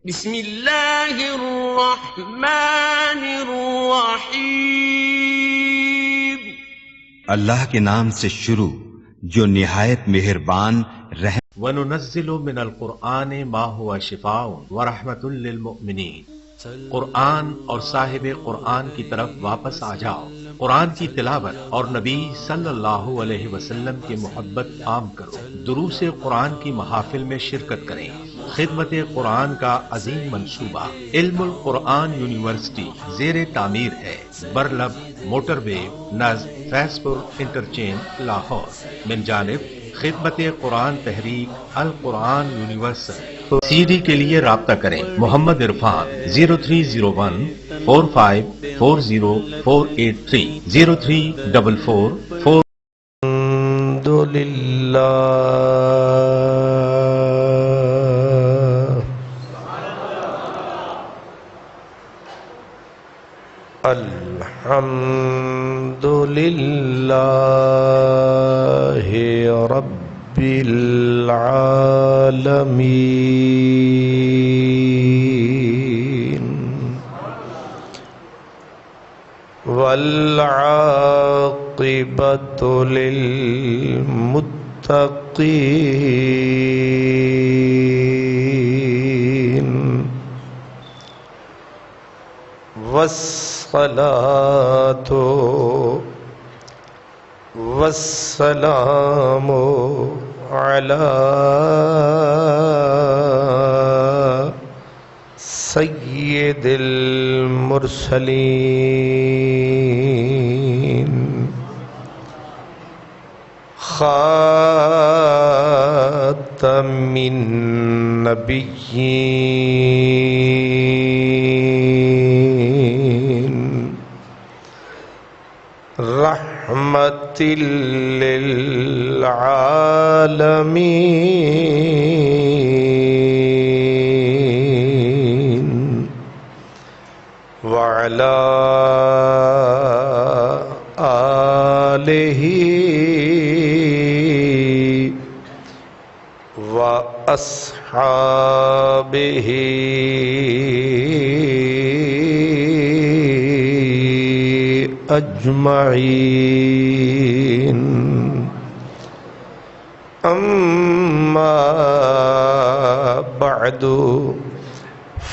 بسم اللہ الرحمن الرحیم۔ اللہ کے نام سے شروع جو نہایت مہربان رحم۔ وَنُنَزِّلُ مِنَ الْقُرْآنِ مَا هُوَ شِفَاءٌ وَرَحْمَةٌ لِّلْمُؤْمِنِينَ۔ قرآن اور صاحب قرآن کی طرف واپس آ جاؤ، قرآن کی تلاوت اور نبی صلی اللہ علیہ وسلم کی محبت عام کرو، دروس قرآن کی محافل میں شرکت کریں۔ خدمت قرآن کا عظیم منصوبہ علم القرآن یونیورسٹی زیر تعمیر ہے، برلب موٹر وے نزد فیض پور انٹرچینج لاہور، من جانب خدمت قرآن تحریک القرآن یونیورسل۔ سی ڈی کے لیے رابطہ کریں محمد عرفان 030145404830 0344 الحمد للہ رب العالمین والعاقبۃ للمتقین والصلاة والسلام على سید المرسلین خاتم النبیین رحمت للعالمین وعلى آلہ وأصحابہ اجمعین، اما بعد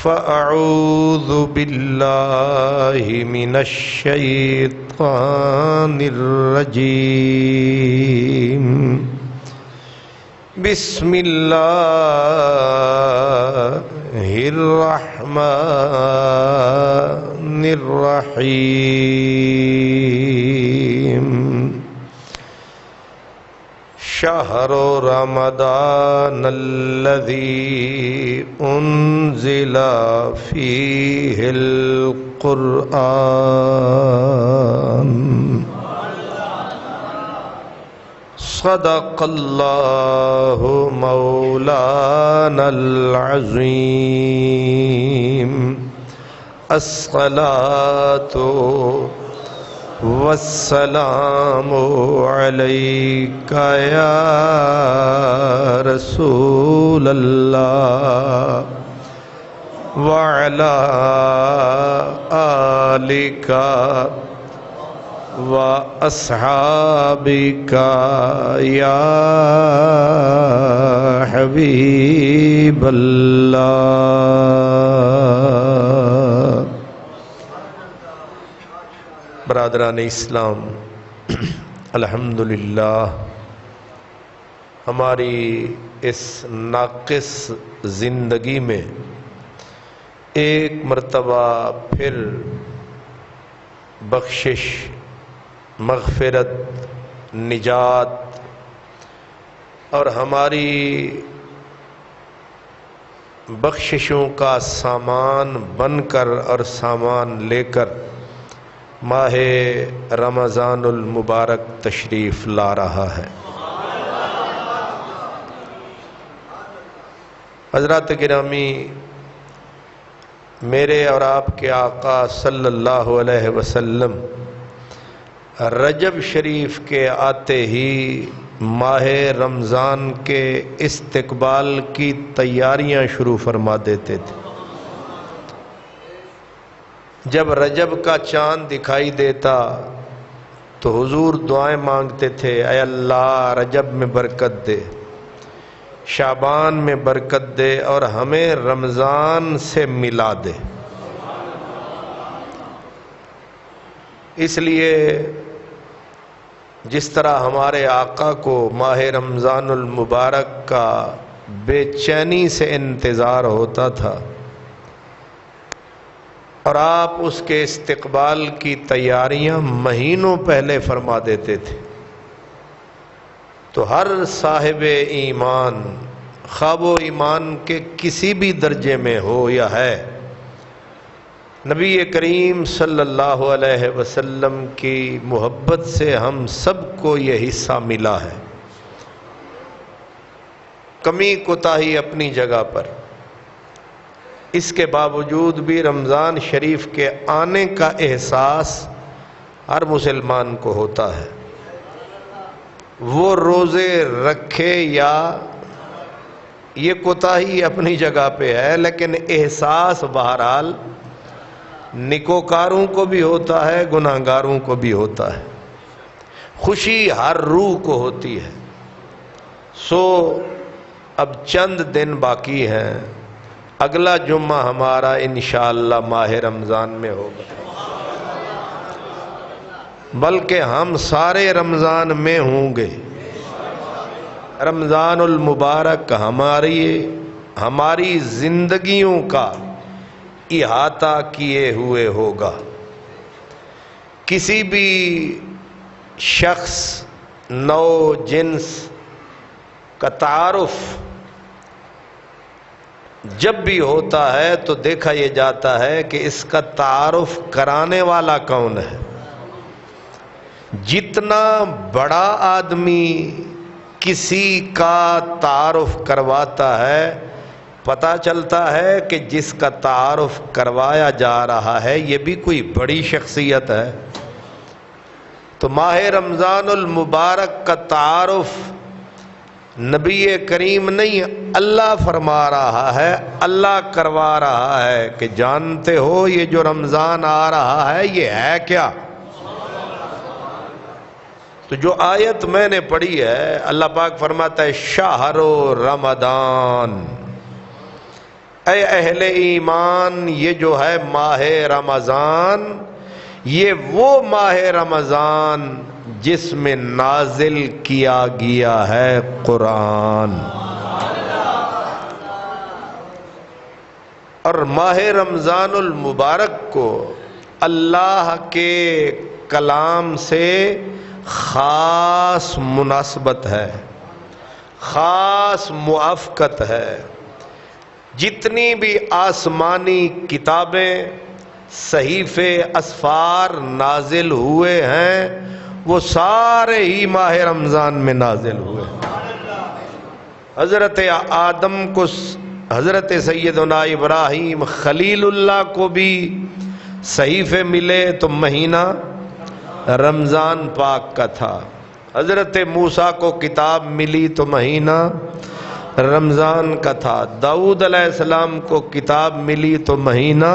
فاعوذ باللہ من الشیطان الرجیم، بسم اللہ الرحمن الرحیم، شہر رمضان الذی انزل فیہ القرآن، صدق اللہ مولانا العظیم، الصلاة والسلام علیک یا رسول اللہ وعلی آلک وَأَصْحَابِكَ يَا حبیب اللہ۔ برادران اسلام، الحمدللہ ہماری اس ناقص زندگی میں ایک مرتبہ پھر بخشش، مغفرت، نجات اور ہماری بخششوں کا سامان بن کر اور سامان لے کر ماہ رمضان المبارک تشریف لا رہا ہے۔ حضرات گرامی، میرے اور آپ کے آقا صلی اللہ علیہ وسلم رجب شریف کے آتے ہی ماہ رمضان کے استقبال کی تیاریاں شروع فرما دیتے تھے۔ جب رجب کا چاند دکھائی دیتا تو حضور دعائیں مانگتے تھے، اے اللہ رجب میں برکت دے، شعبان میں برکت دے اور ہمیں رمضان سے ملا دے۔ اس لیے جس طرح ہمارے آقا کو ماہ رمضان المبارک کا بے چینی سے انتظار ہوتا تھا اور آپ اس کے استقبال کی تیاریاں مہینوں پہلے فرما دیتے تھے، تو ہر صاحب ایمان خواب و ایمان کے کسی بھی درجے میں ہو یا ہے، نبی کریم صلی اللہ علیہ وسلم کی محبت سے ہم سب کو یہ حصہ ملا ہے۔ کمی کوتاہی اپنی جگہ پر، اس کے باوجود بھی رمضان شریف کے آنے کا احساس ہر مسلمان کو ہوتا ہے، وہ روزے رکھے یا یہ کوتاہی اپنی جگہ پہ ہے، لیکن احساس بہرحال نکوکاروں کو بھی ہوتا ہے، گناہگاروں کو بھی ہوتا ہے، خوشی ہر روح کو ہوتی ہے۔ سو اب چند دن باقی ہیں، اگلا جمعہ ہمارا انشاءاللہ ماہ رمضان میں ہوگا، بلکہ ہم سارے رمضان میں ہوں گے۔ رمضان المبارک ہماری زندگیوں کا احاطہ کیے ہوئے ہوگا۔ کسی بھی شخص، نوع، جنس کا تعارف جب بھی ہوتا ہے تو دیکھا یہ جاتا ہے کہ اس کا تعارف کرانے والا کون ہے۔ جتنا بڑا آدمی کسی کا تعارف کرواتا ہے، پتہ چلتا ہے کہ جس کا تعارف کروایا جا رہا ہے یہ بھی کوئی بڑی شخصیت ہے۔ تو ماہ رمضان المبارک کا تعارف نبی کریم نہیں، اللہ فرما رہا ہے، اللہ کروا رہا ہے کہ جانتے ہو یہ جو رمضان آ رہا ہے یہ ہے کیا؟ تو جو آیت میں نے پڑھی ہے، اللہ پاک فرماتا ہے شہر رمضان، اے اہل ایمان یہ جو ہے ماہ رمضان، یہ وہ ماہ رمضان جس میں نازل کیا گیا ہے قرآن۔ اور ماہ رمضان المبارک کو اللہ کے کلام سے خاص مناسبت ہے، خاص موافقت ہے۔ جتنی بھی آسمانی کتابیں، صحیفے، اسفار نازل ہوئے ہیں وہ سارے ہی ماہ رمضان میں نازل ہوئے۔ حضرت آدم کو، حضرت سیدنا ابراہیم خلیل اللہ کو بھی صحیفے ملے تو مہینہ رمضان پاک کا تھا۔ حضرت موسیٰ کو کتاب ملی تو مہینہ رمضان کا تھا۔ داؤد علیہ السلام کو کتاب ملی تو مہینہ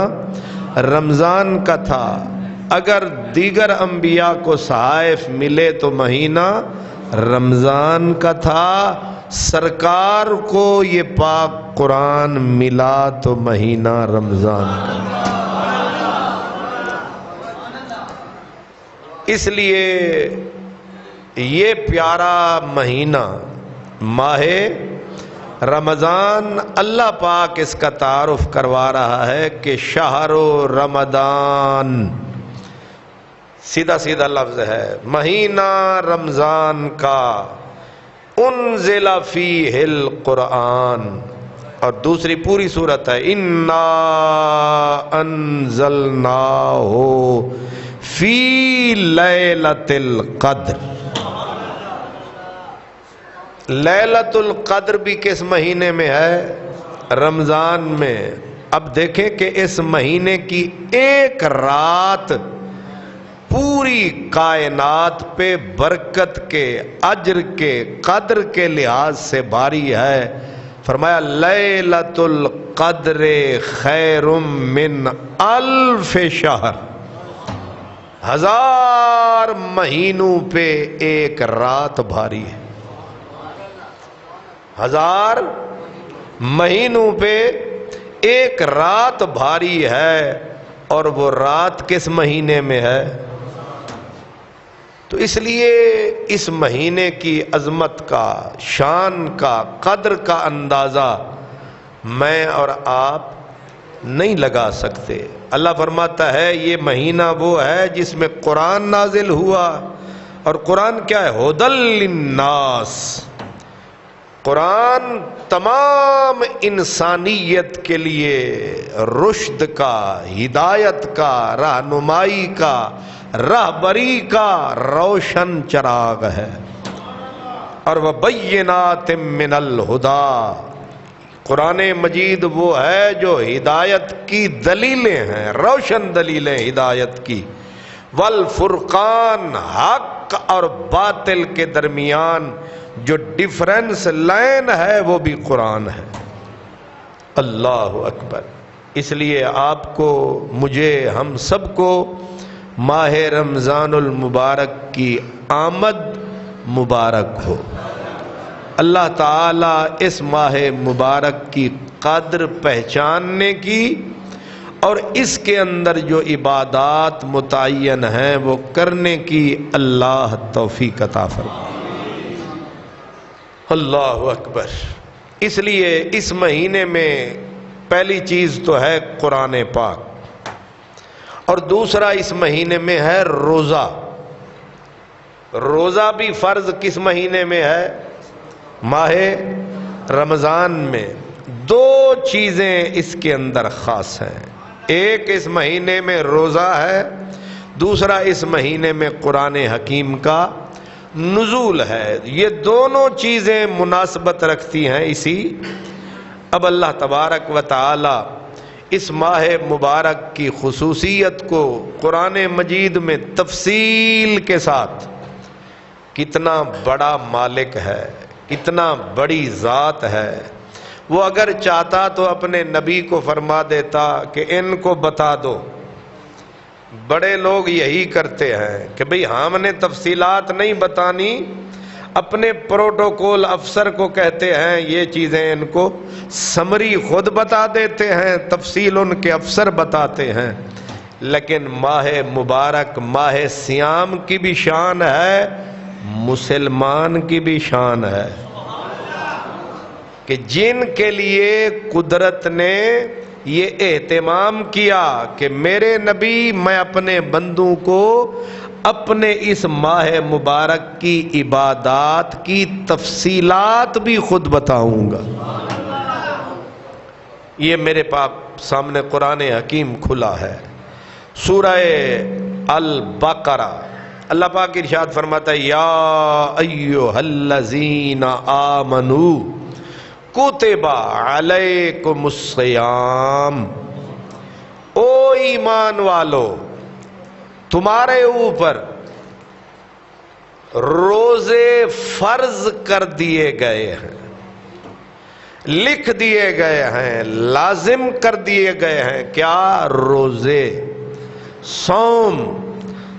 رمضان کا تھا۔ اگر دیگر انبیاء کو صحائف ملے تو مہینہ رمضان کا تھا۔ سرکار کو یہ پاک قرآن ملا تو مہینہ رمضان کا تھا۔ اس لیے یہ پیارا مہینہ ماہ رمضان، اللہ پاک اس کا تعارف کروا رہا ہے کہ شہر رمضان، سیدھا سیدھا لفظ ہے، مہینہ رمضان کا، انزل فیہ القرآن، اور دوسری پوری صورت ہے انا انزلناہ فی لیلۃ القدر۔ لیلۃ القدر بھی کس مہینے میں ہے؟ رمضان میں۔ اب دیکھیں کہ اس مہینے کی ایک رات پوری کائنات پہ برکت کے، اجر کے، قدر کے لحاظ سے بھاری ہے۔ فرمایا لیلۃ القدر خیر من الف شہر، 1000 مہینوں پہ ایک رات بھاری ہے، 1000 مہینوں پہ ایک رات بھاری ہے، اور وہ رات کس مہینے میں ہے؟ تو اس لیے اس مہینے کی عظمت کا، شان کا، قدر کا اندازہ میں اور آپ نہیں لگا سکتے۔ اللہ فرماتا ہے یہ مہینہ وہ ہے جس میں قرآن نازل ہوا، اور قرآن کیا ہے؟ ھدی للناس۔ قرآن تمام انسانیت کے لیے رشد کا، ہدایت کا، رہنمائی کا، راہبری کا روشن چراغ ہے۔ اور وَبَيِّنَاتٍ مِّنَ الْهُدَىٰ، قرآن مجید وہ ہے جو ہدایت کی دلیلیں ہیں، روشن دلیلیں ہدایت کی۔ والفرقان، حق اور باطل کے درمیان جو ڈیفرنس لائن ہے وہ بھی قرآن ہے۔ اللہ اکبر۔ اس لیے آپ کو، مجھے، ہم سب کو ماہ رمضان المبارک کی آمد مبارک ہو۔ اللہ تعالی اس ماہ مبارک کی قدر پہچاننے کی اور اس کے اندر جو عبادات متعین ہیں وہ کرنے کی اللہ توفیق عطا فرمائے۔ اللہ اکبر۔ اس لیے اس مہینے میں پہلی چیز تو ہے قرآن پاک، اور دوسرا اس مہینے میں ہے روزہ۔ روزہ بھی فرض کس مہینے میں ہے؟ ماہ رمضان میں۔ دو چیزیں اس کے اندر خاص ہیں، ایک اس مہینے میں روزہ ہے، دوسرا اس مہینے میں قرآن حکیم کا نزول ہے۔ یہ دونوں چیزیں مناسبت رکھتی ہیں اسی۔ اب اللہ تبارک و تعالی اس ماہ مبارک کی خصوصیت کو قرآن مجید میں تفصیل کے ساتھ، کتنا بڑا مالک ہے، کتنا بڑی ذات ہے، وہ اگر چاہتا تو اپنے نبی کو فرما دیتا کہ ان کو بتا دو۔ بڑے لوگ یہی کرتے ہیں کہ بھئی ہم نے تفصیلات نہیں بتانی، اپنے پروٹوکول افسر کو کہتے ہیں یہ چیزیں ان کو سمری خود بتا دیتے ہیں، تفصیل ان کے افسر بتاتے ہیں۔ لیکن ماہ مبارک، ماہ صیام کی بھی شان ہے، مسلمان کی بھی شان ہے، کہ جن کے لیے قدرت نے یہ اہتمام کیا کہ میرے نبی، میں اپنے بندوں کو اپنے اس ماہ مبارک کی عبادات کی تفصیلات بھی خود بتاؤں گا۔ یہ میرے پاس سامنے قرآن حکیم کھلا ہے، سورہ البقرہ۔ اللہ پاک ارشاد فرماتا ہے یا ایھا الذین آمنوا کتب علیکم الصیام، او ایمان والو تمہارے اوپر روزے فرض کر دیے گئے ہیں، لکھ دیے گئے ہیں، لازم کر دیے گئے ہیں۔ کیا؟ روزے۔ صوم،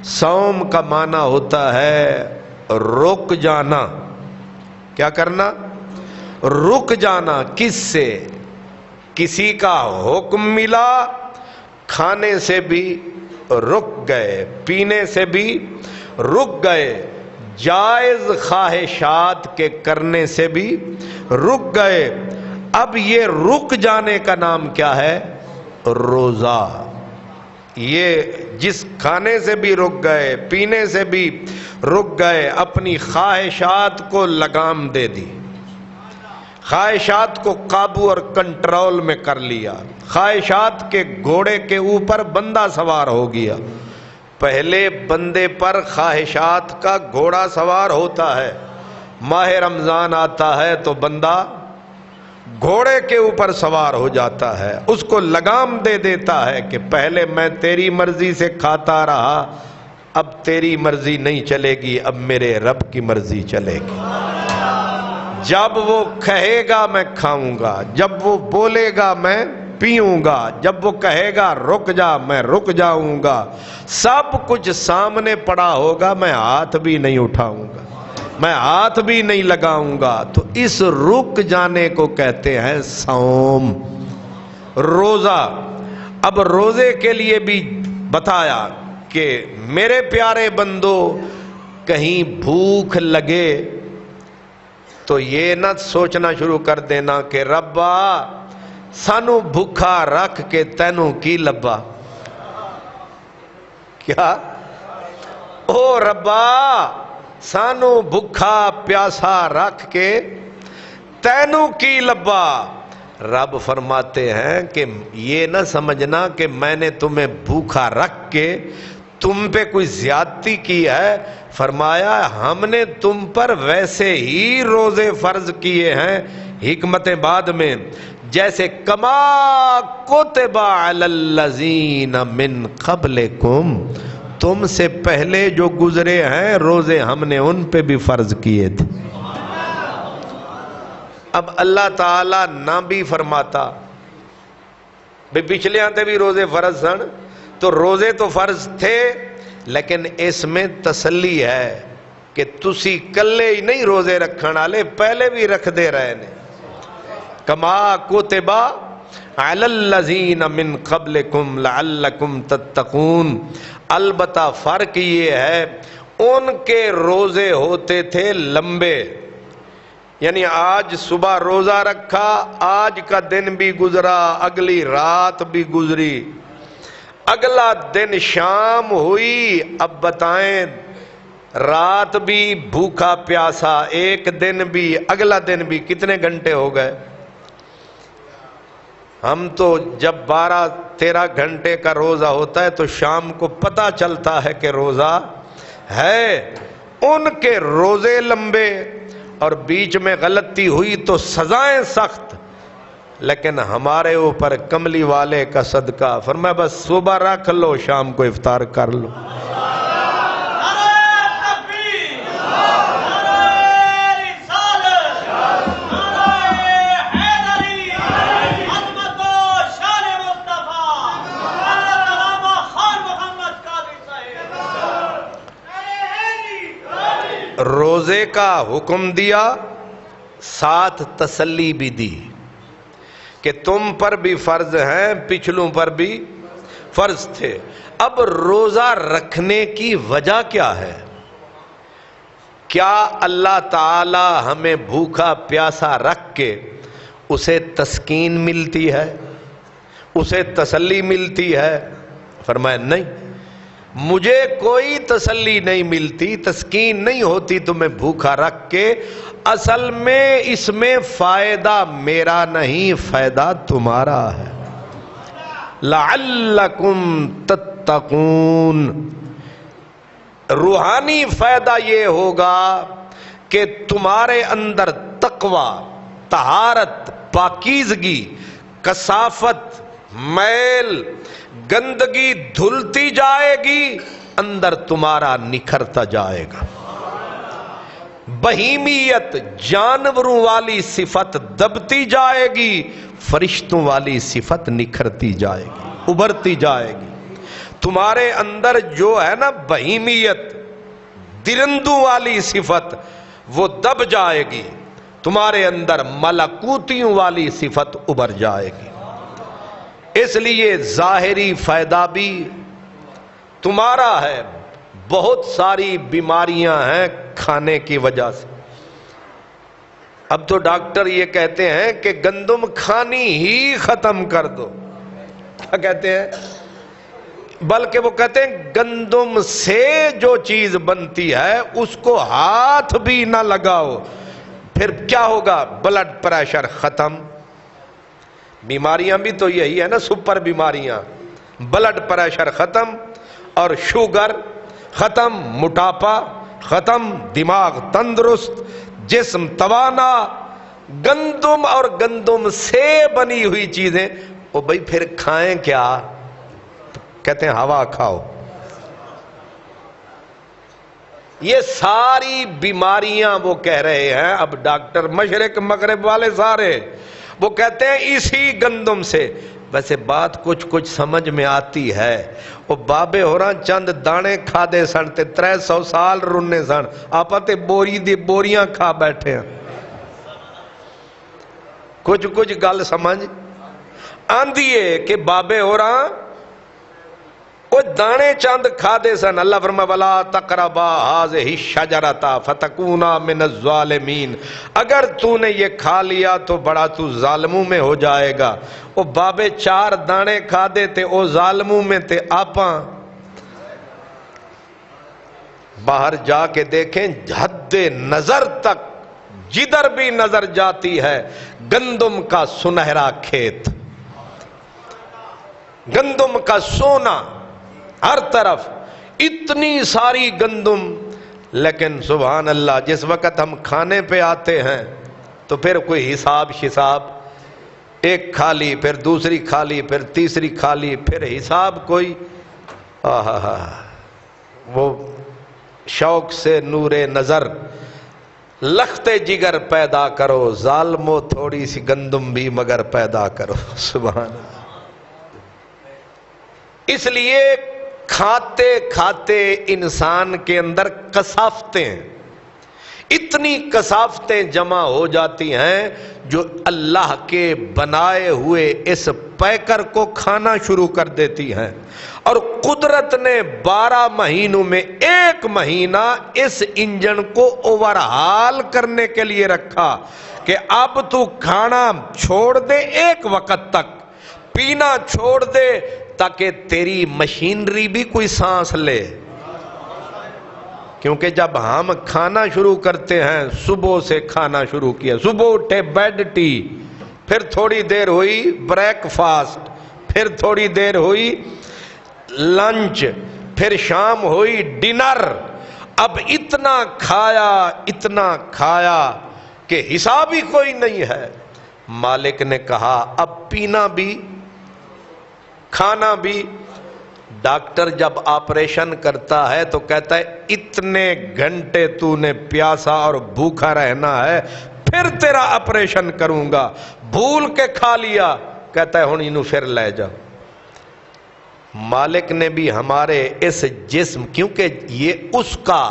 صوم کا معنی ہوتا ہے رک جانا۔ کیا کرنا؟ رک جانا۔ کس سے؟ کسی کا حکم ملا، کھانے سے بھی رک گئے، پینے سے بھی رک گئے، جائز خواہشات کے کرنے سے بھی رک گئے۔ اب یہ رک جانے کا نام کیا ہے؟ روزہ۔ یہ جس کھانے سے بھی رک گئے، پینے سے بھی رک گئے، اپنی خواہشات کو لگام دے دی، خواہشات کو قابو اور کنٹرول میں کر لیا، خواہشات کے گھوڑے کے اوپر بندہ سوار ہو گیا۔ پہلے بندے پر خواہشات کا گھوڑا سوار ہوتا ہے، ماہ رمضان آتا ہے تو بندہ گھوڑے کے اوپر سوار ہو جاتا ہے، اس کو لگام دے دیتا ہے کہ پہلے میں تیری مرضی سے کھاتا رہا، اب تیری مرضی نہیں چلے گی، اب میرے رب کی مرضی چلے گی۔ جب وہ کہے گا میں کھاؤں گا، جب وہ بولے گا میں پیوں گا، جب وہ کہے گا رک جا میں رک جاؤں گا، سب کچھ سامنے پڑا ہوگا، میں ہاتھ بھی نہیں اٹھاؤں گا، میں ہاتھ بھی نہیں لگاؤں گا۔ تو اس رک جانے کو کہتے ہیں صوم، روزہ۔ اب روزے کے لیے بھی بتایا کہ میرے پیارے بندو کہیں بھوک لگے تو یہ نہ سوچنا شروع کر دینا کہ ربا سانو بھوکا رکھ کے تینوں کی لبا۔ کیا؟ او ربا سانو بھوکا پیاسا رکھ کے تینوں کی لبا۔ رب فرماتے ہیں کہ یہ نہ سمجھنا کہ میں نے تمہیں بھوکا رکھ کے تم پہ کوئی زیادتی کی ہے، فرمایا ہم نے تم پر ویسے ہی روزے فرض کیے ہیں، حکمت بعد میں، جیسے کما کتب علی الذین من قبلکم، تم سے پہلے جو گزرے ہیں روزے ہم نے ان پہ بھی فرض کیے تھے۔ اب اللہ تعالی نہ بھی فرماتا بھئی پچھلے آتے بھی روزے فرض سن، تو روزے تو فرض تھے لیکن اس میں تسلی ہے کہ تسی کلے ہی نہیں روزے رکھن والے، پہلے بھی رکھ دے رہے نے۔ کما کتب علی الذین من قبلکم لعلکم تتقون۔ البتہ فرق یہ ہے ان کے روزے ہوتے تھے لمبے، یعنی آج صبح روزہ رکھا، آج کا دن بھی گزرا، اگلی رات بھی گزری، اگلا دن شام ہوئی، اب بتائیں رات بھی بھوکا پیاسا، ایک دن بھی اگلا دن بھی، کتنے گھنٹے ہو گئے؟ ہم تو جب 12-13 گھنٹے کا روزہ ہوتا ہے تو شام کو پتہ چلتا ہے کہ روزہ ہے۔ ان کے روزے لمبے اور بیچ میں غلطی ہوئی تو سزائیں سخت، لیکن ہمارے اوپر کملی والے کا صدقہ، فرمایا بس صبح رکھ لو شام کو افطار کر لو۔ روزے کا حکم دیا، ساتھ تسلی بھی دی کہ تم پر بھی فرض ہیں، پچھلوں پر بھی فرض تھے۔ اب روزہ رکھنے کی وجہ کیا ہے؟ کیا اللہ تعالی ہمیں بھوکا پیاسا رکھ کے اسے تسکین ملتی ہے، اسے تسلی ملتی ہے؟ فرمایا نہیں، مجھے کوئی تسلی نہیں ملتی، تسکین نہیں ہوتی تمہیں بھوکا رکھ کے۔ اصل میں اس میں فائدہ میرا نہیں، فائدہ تمہارا ہے۔ لعلکم تتقون، روحانی فائدہ یہ ہوگا کہ تمہارے اندر تقوی، طہارت، پاکیزگی، کثافت، میل، گندگی دھلتی جائے گی، اندر تمہارا نکھرتا جائے گا۔ بہیمیت، جانوروں والی صفت دبتی جائے گی، فرشتوں والی صفت نکھرتی جائے گی، ابھرتی جائے گی۔ تمہارے اندر جو ہے نا بہیمیت، درندوں والی صفت، وہ دب جائے گی، تمہارے اندر ملکوتیوں والی صفت ابھر جائے گی۔ اس لیے ظاہری فائدہ بھی تمہارا ہے۔ بہت ساری بیماریاں ہیں کھانے کی وجہ سے۔ اب تو ڈاکٹر یہ کہتے ہیں کہ گندم کھانی ہی ختم کر دو۔ کیا کہتے ہیں؟ بلکہ وہ کہتے ہیں گندم سے جو چیز بنتی ہے اس کو ہاتھ بھی نہ لگاؤ، پھر کیا ہوگا؟ بلڈ پریشر ختم۔ بیماریاں بھی تو یہی ہے نا، سپر بیماریاں، بلڈ پریشر ختم اور شوگر ختم، موٹاپا ختم، دماغ تندرست، جسم توانا۔ گندم اور گندم سے بنی ہوئی چیزیں، وہ بھئی پھر کھائیں کیا؟ کہتے ہیں ہوا کھاؤ۔ یہ ساری بیماریاں وہ کہہ رہے ہیں، اب ڈاکٹر مشرق مغرب والے سارے وہ کہتے ہیں اسی گندم سے۔ ویسے بات کچھ سمجھ میں آتی ہے، وہ بابے ہوراں چند دانے کھا دے سن تے 300 سال رنے سن، آپ تے بوری دی بوریاں کھا بیٹھے ہیں۔ کچھ گل سمجھ آندھی ہے کہ بابے ہوراں وہ دانے چند کھا دے سن۔ اللہ فرما ولا تقربا هذه الشجرۃ فتکونا من الظالمین، اگر تو نے یہ کھا لیا تو بڑا تو ظالموں میں ہو جائے گا۔ وہ بابے 4 دانے کھا دے تے او ظالموں میں تے آپاں باہر جا کے دیکھیں، حد نظر تک جدھر بھی نظر جاتی ہے گندم کا سنہرا کھیت، گندم کا سونا ہر طرف، اتنی ساری گندم۔ لیکن سبحان اللہ جس وقت ہم کھانے پہ آتے ہیں تو پھر کوئی حساب شساب، ایک کھا لی پھر دوسری کھا لی پھر تیسری کھا لی، پھر حساب کوئی وہ شوق سے نور نظر لخت جگر پیدا کرو، ظالمو تھوڑی سی گندم بھی مگر پیدا کرو۔ سبحان اللہ۔ اس لیے کھاتے کھاتے انسان کے اندر کثافتیں، اتنی کثافتیں جمع ہو جاتی ہیں جو اللہ کے بنائے ہوئے اس پیکر کو کھانا شروع کر دیتی ہیں۔ اور قدرت نے 12 مہینوں میں 1 مہینہ اس انجن کو اوورہال کرنے کے لیے رکھا کہ اب تو کھانا چھوڑ دے 1 وقت تک، پینا چھوڑ دے تاکہ تیری مشینری بھی کوئی سانس لے۔ کیونکہ جب ہم کھانا شروع کرتے ہیں، صبح سے کھانا شروع کیا، صبح اٹھے بیڈ ٹی، پھر تھوڑی دیر ہوئی بریک فاسٹ، پھر تھوڑی دیر ہوئی لنچ، پھر شام ہوئی ڈنر، اب اتنا کھایا کہ حساب ہی کوئی نہیں ہے۔ مالک نے کہا اب پینا بھی کھانا بھی۔ ڈاکٹر جب آپریشن کرتا ہے تو کہتا ہے اتنے گھنٹے تو نے پیاسا اور بھوکا رہنا ہے، پھر تیرا آپریشن کروں گا۔ بھول کے کھا لیا، کہتا ہے ہن انہوں پھر لے جا۔ مالک نے بھی ہمارے اس جسم، کیونکہ یہ اس کا،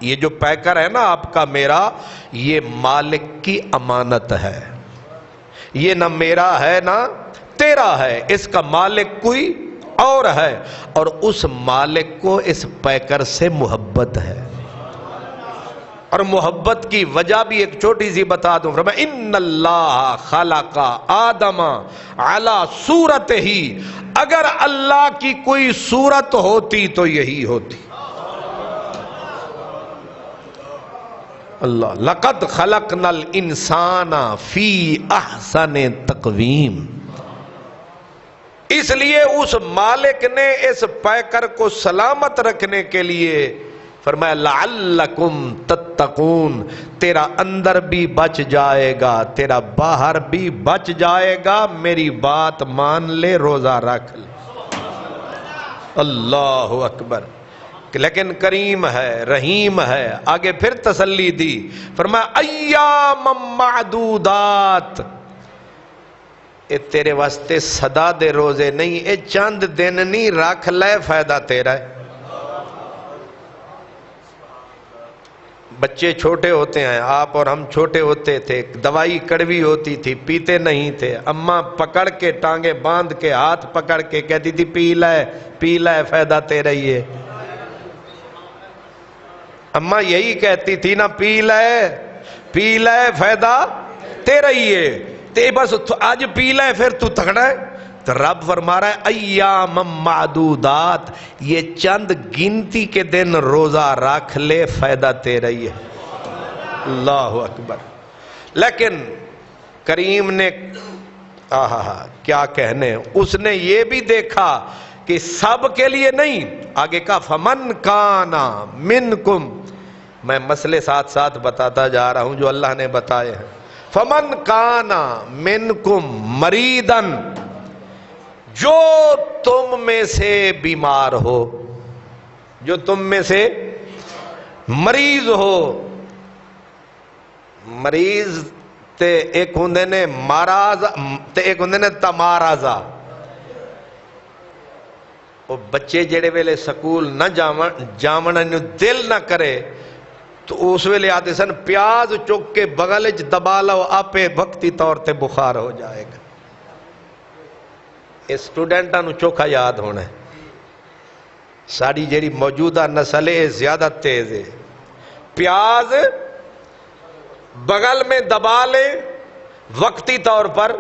یہ جو پیکر ہے نا آپ کا میرا، یہ مالک کی امانت ہے، یہ نہ میرا ہے نہ تیرا ہے، اس کا مالک کوئی اور ہے، اور اس مالک کو اس پیکر سے محبت ہے۔ اور محبت کی وجہ بھی ایک چھوٹی سی بتا دوں، فرمایا ان اللہ خلق آدم علی صورتہ، اگر اللہ کی کوئی صورت ہوتی تو یہی ہوتی۔ اللہ لقد خلقنا الانسان فی احسن تقویم۔ اس لیے اس مالک نے اس پیکر کو سلامت رکھنے کے لیے فرمایا لعلکم تتقون، تیرا اندر بھی بچ جائے گا، تیرا باہر بھی بچ جائے گا، میری بات مان لے، روزہ رکھ لے۔ اللہ اکبر۔ لیکن کریم ہے، رحیم ہے، آگے پھر تسلی دی، فرمایا ایام معدودات، اے تیرے واسطے صدا دے روزے نہیں، اے چند دن نہیں، رکھ لے، فائدہ تیرا ہے۔ بچے چھوٹے ہوتے ہیں، آپ اور ہم چھوٹے ہوتے تھے، دوائی کڑوی ہوتی تھی، پیتے نہیں تھے، اماں پکڑ کے ٹانگیں باندھ کے ہاتھ پکڑ کے کہتی تھی پی لے فائدہ تیرا ہی ہے۔ اماں یہی کہتی تھی نا، پی لے فائدہ تیرا ہی ہے، تے بس آج پی لے پھر تو تگڑا ہے۔ تو رب فرما رہا ہے ایام معدودات، یہ چند گنتی کے دن روزہ رکھ لے، فائدہ تیرا ہی ہے۔ اللہ اکبر۔ لیکن کریم نے کیا کہنے، اس نے یہ بھی دیکھا کہ سب کے لیے نہیں، آگے کا فمن کانا منکم، میں مسئلے ساتھ ساتھ بتاتا جا رہا ہوں جو اللہ نے بتائے ہیں۔ فمن کانا منکم مریدن، جو تم میں سے بیمار ہو، جو تم میں سے مریض ہو، مریض تے ایک ہوندے نے ماراز تے ایک ہوندے نے تمارازا. وہ بچے جڑے ویلے سکول نہ جاون دل نہ کرے تو اس ویلے آتے سن پیاز چک کے بغل وچ دبا لو آپے وقتی طور تے بخار ہو جائے گا. یہ سٹوڈنٹاں نو چوکھا یاد ہونا ہے. ساری جیڑی موجودہ نسل ہے زیادہ تیز ہے. پیاز بغل میں دبا لے وقتی طور پر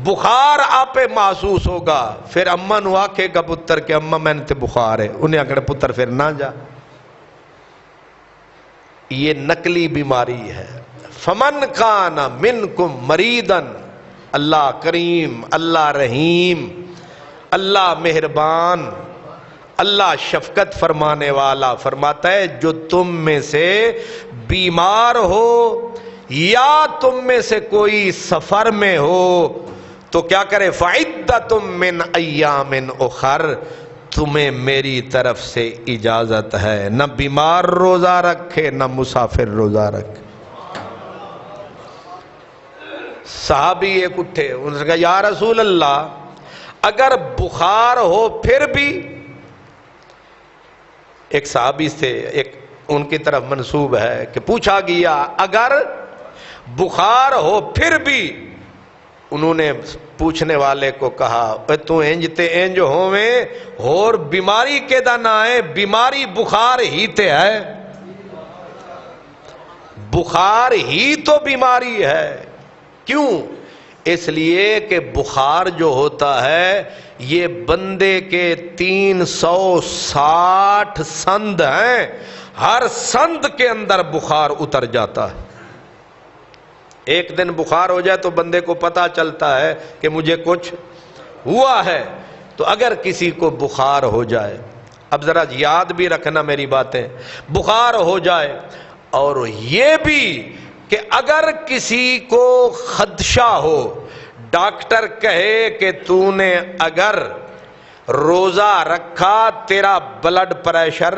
بخار آپ پہ محسوس ہوگا. پھر اماں نو آکھے گا پتر کہ اماں میں نے تے بخار ہے. انہیں آکھے پتر پھر نہ جا. یہ نقلی بیماری ہے. فمن کان منکم مریدن، اللہ کریم، اللہ رحیم، اللہ مہربان، اللہ شفقت فرمانے والا فرماتا ہے جو تم میں سے بیمار ہو یا تم میں سے کوئی سفر میں ہو تو کیا کرے؟ فَعِدَّةٌ مِّنْ أَيَّامٍ أُخَرَ، تمہیں میری طرف سے اجازت ہے. نہ بیمار روزہ رکھے نہ مسافر روزہ رکھے. صحابی ایک اٹھے، انہوں نے کہا یا رسول اللہ اگر بخار ہو پھر بھی، ایک صحابی سے ایک ان کی طرف منسوب ہے کہ پوچھا گیا اگر بخار ہو پھر بھی، انہوں نے پوچھنے والے کو کہا تو انج تے انج ہوویں اور بیماری کے دا نہ ہے، بیماری بخار ہی تے ہے، بخار ہی تو بیماری ہے. کیوں؟ اس لیے کہ بخار جو ہوتا ہے یہ بندے کے 360 سند ہیں، ہر سند کے اندر بخار اتر جاتا ہے. ایک دن بخار ہو جائے تو بندے کو پتا چلتا ہے کہ مجھے کچھ ہوا ہے. تو اگر کسی کو بخار ہو جائے، اب ذرا یاد بھی رکھنا میری باتیں، بخار ہو جائے اور یہ بھی کہ اگر کسی کو خدشہ ہو، ڈاکٹر کہے کہ تو نے اگر روزہ رکھا تیرا بلڈ پریشر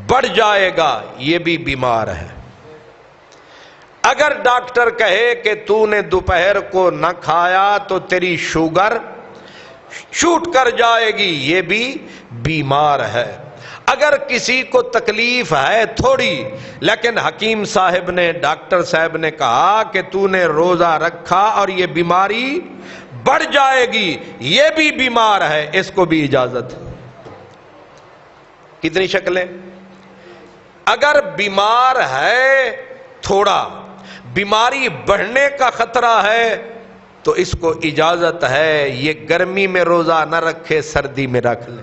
بڑھ جائے گا، یہ بھی بیمار ہے. اگر ڈاکٹر کہے کہ تو نے دوپہر کو نہ کھایا تو تیری شوگر شوٹ کر جائے گی، یہ بھی بیمار ہے. اگر کسی کو تکلیف ہے تھوڑی لیکن حکیم صاحب نے، ڈاکٹر صاحب نے کہا کہ تو نے روزہ رکھا اور یہ بیماری بڑھ جائے گی، یہ بھی بیمار ہے، اس کو بھی اجازت ہے. کتنی شکلیں؟ اگر بیمار ہے تھوڑا، بیماری بڑھنے کا خطرہ ہے تو اس کو اجازت ہے یہ گرمی میں روزہ نہ رکھے، سردی میں رکھ لے.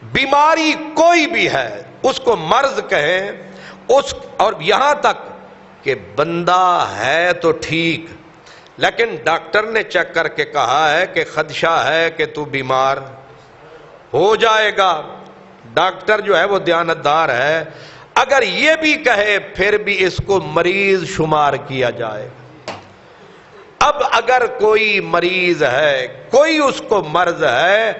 بیماری کوئی بھی ہے، اس کو مرض کہیں، اس اور یہاں تک کہ بندہ ہے تو ٹھیک لیکن ڈاکٹر نے چیک کر کے کہا ہے کہ خدشہ ہے کہ تو بیمار ہو جائے گا. ڈاکٹر جو ہے وہ دیانتدار ہے، اگر یہ بھی کہے پھر بھی اس کو مریض شمار کیا جائے. اب اگر کوئی مریض ہے، کوئی اس کو مرض ہے،